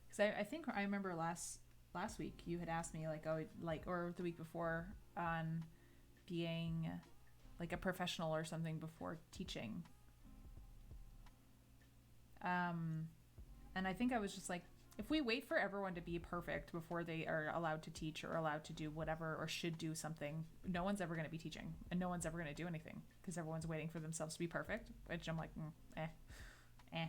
Because I think I remember last week you had asked me like, oh, like, or the week before, on being like a professional or something before teaching. And I think I was just like, if we wait for everyone to be perfect before they are allowed to teach or allowed to do whatever or should do something, no one's ever going to be teaching and no one's ever going to do anything because everyone's waiting for themselves to be perfect, which I'm like, eh.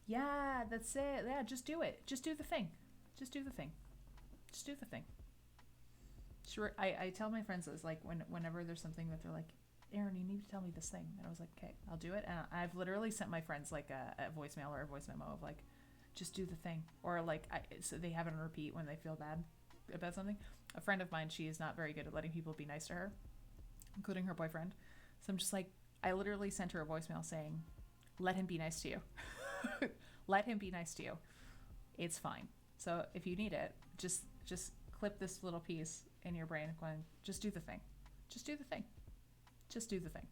Yeah, that's it. Yeah, just do it. Just do the thing. Just do the thing. Just do the thing. Sure. I tell my friends this, like whenever there's something that they're like, Aaron, you need to tell me this thing. And I was like, okay, I'll do it. And I've literally sent my friends like a voicemail or a voice memo of like, just do the thing. Or like, so they have it on repeat when they feel bad about something. A friend of mine, she is not very good at letting people be nice to her, including her boyfriend. So I'm just like, I literally sent her a voicemail saying, let him be nice to you. Let him be nice to you. It's fine. So if you need it, just clip this little piece in your brain going, just do the thing. Just do the thing. Just do the thing.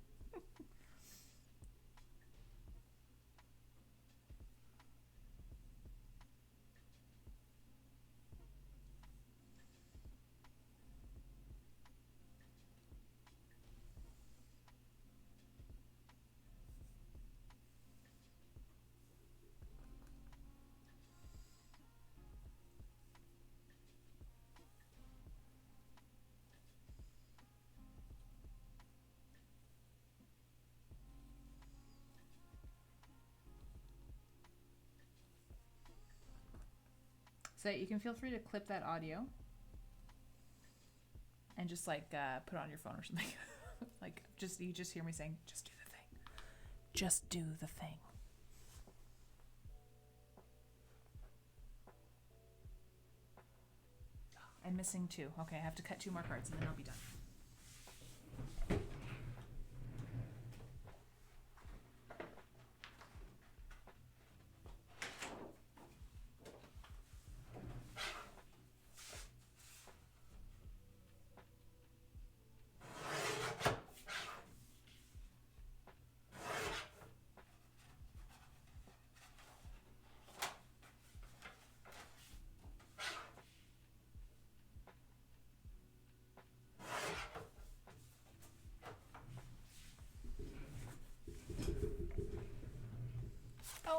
So you can feel free to clip that audio and just like put it on your phone or something. Like you just hear me saying, just do the thing. Just do the thing. I'm missing 2. Okay, I have to cut 2 more cards and then I'll be done.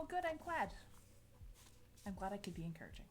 good. I'm glad. I'm glad I could be encouraging.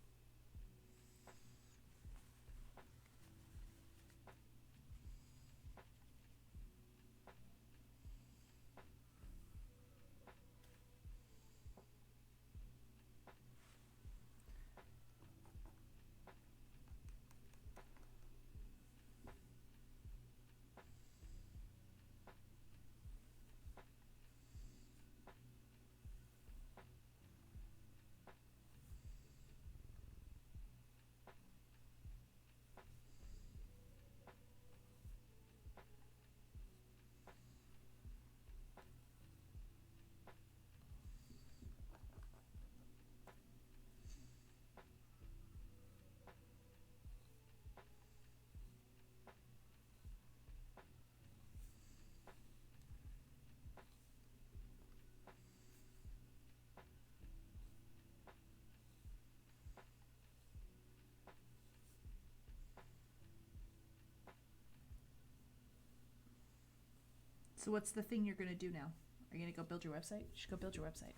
So what's the thing you're going to do now? Are you going to go build your website? You should go build your website.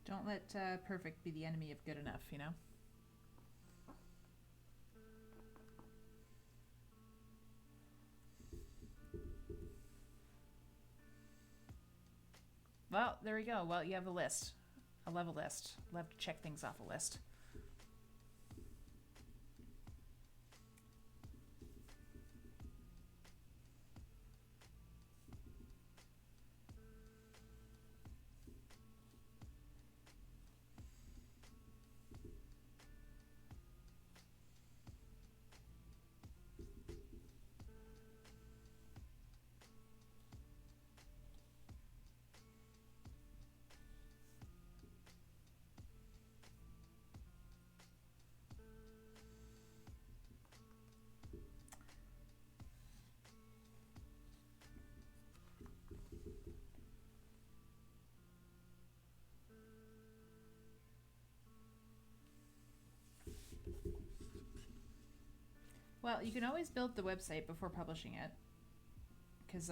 Don't let perfect be the enemy of good enough, you know? Well, there we go. Well, you have a list. A level list. Love to check things off a list. Well, you can always build the website before publishing it. Because,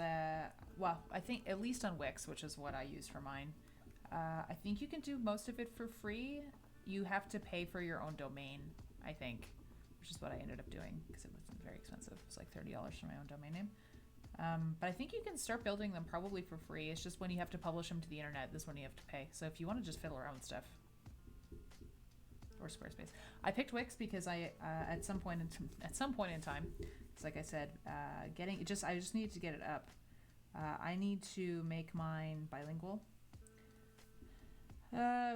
well, I think at least on Wix, which is what I use for mine, I think you can do most of it for free. You have to pay for your own domain, I think, which is what I ended up doing because it wasn't very expensive. It was like $30 for my own domain name. But I think you can start building them probably for free. It's just when you have to publish them to the internet, this one you have to pay. So if you want to just fiddle around with stuff, or Squarespace. I picked Wix because I at some point in time, it's like I said, I just needed to get it up. I need to make mine bilingual,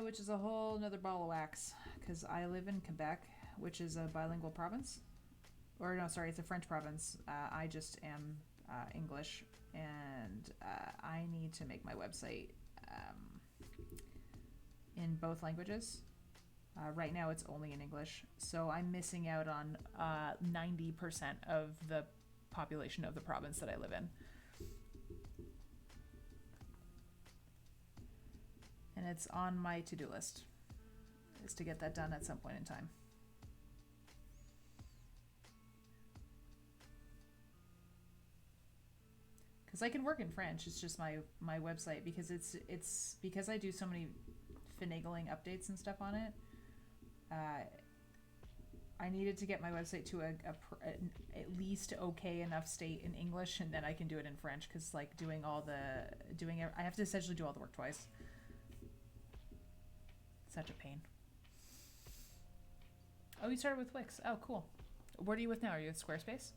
which is a whole nother ball of wax because I live in Quebec, which is a bilingual province. Or no, sorry, it's a French province. I just am English, and I need to make my website in both languages. Right now it's only in English, so I'm missing out on 90% of the population of the province that I live in. And it's on my to-do list, is to get that done at some point in time. Because I can work in French, it's just my website, because it's because I do so many finagling updates and stuff on it. I needed to get my website to a at least okay enough state in English, and then I can do it in French, because like I have to essentially do all the work twice. Such a pain. Oh, you started with Wix. Oh, cool. What are you with now? Are you with Squarespace?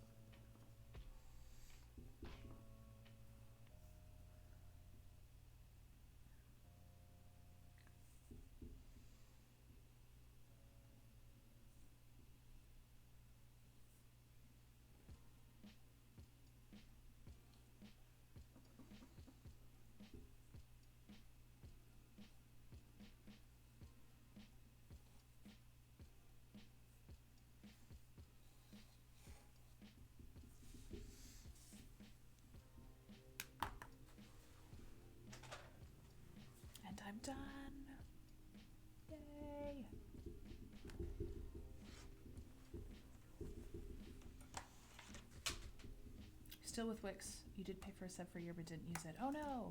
I'm done. Yay. still with Wix. You did pay for a sub for a year but didn't use it. Oh no.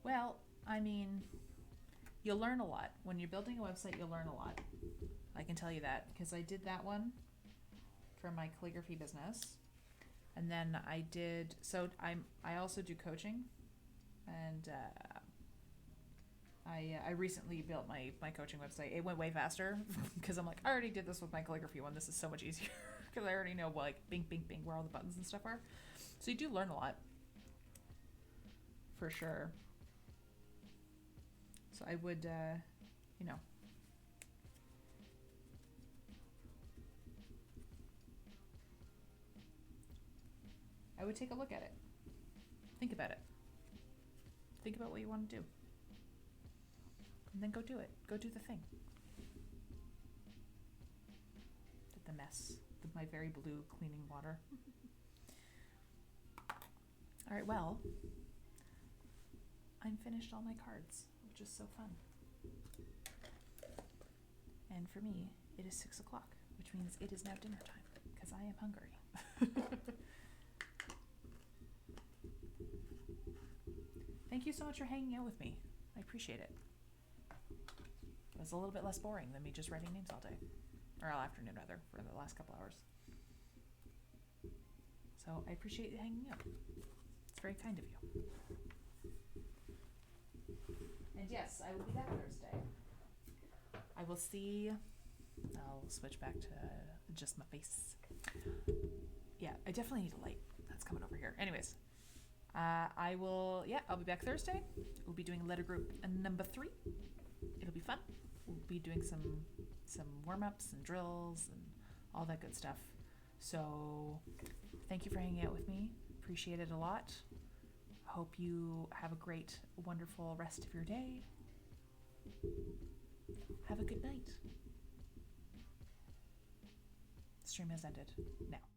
Well, I mean, you'll learn a lot. When you're building a website, you'll learn a lot. I can tell you that because I did that one for my calligraphy business. And then I also do coaching, and I recently built my coaching website. It went way faster because I'm like, I already did this with my calligraphy one. This is so much easier because I already know like bing, bing, bing where all the buttons and stuff are. So you do learn a lot for sure. So I would, I would take a look at it. Think about it. Think about what you want to do. And then go do it. Go do the thing. The mess. My very blue cleaning water. All right, well, I'm finished all my cards, which is so fun. And for me, it is 6 o'clock, which means it is now dinner time, because I am hungry. Thank you so much for hanging out with me. I appreciate it. It was a little bit less boring than me just writing names all day. Or all afternoon, rather, for the last couple hours. So I appreciate you hanging out. It's very kind of you. And yes, I will be back Thursday. I will see. I'll switch back to just my face. Yeah, I definitely need a light. That's coming over here. Anyways, I'll be back Thursday. We'll be doing letter group number 3. It'll be fun. We'll be doing some warm-ups and drills and all that good stuff. So thank you for hanging out with me. Appreciate it a lot. Hope you have a great, wonderful rest of your day. Have a good night. Stream has ended now.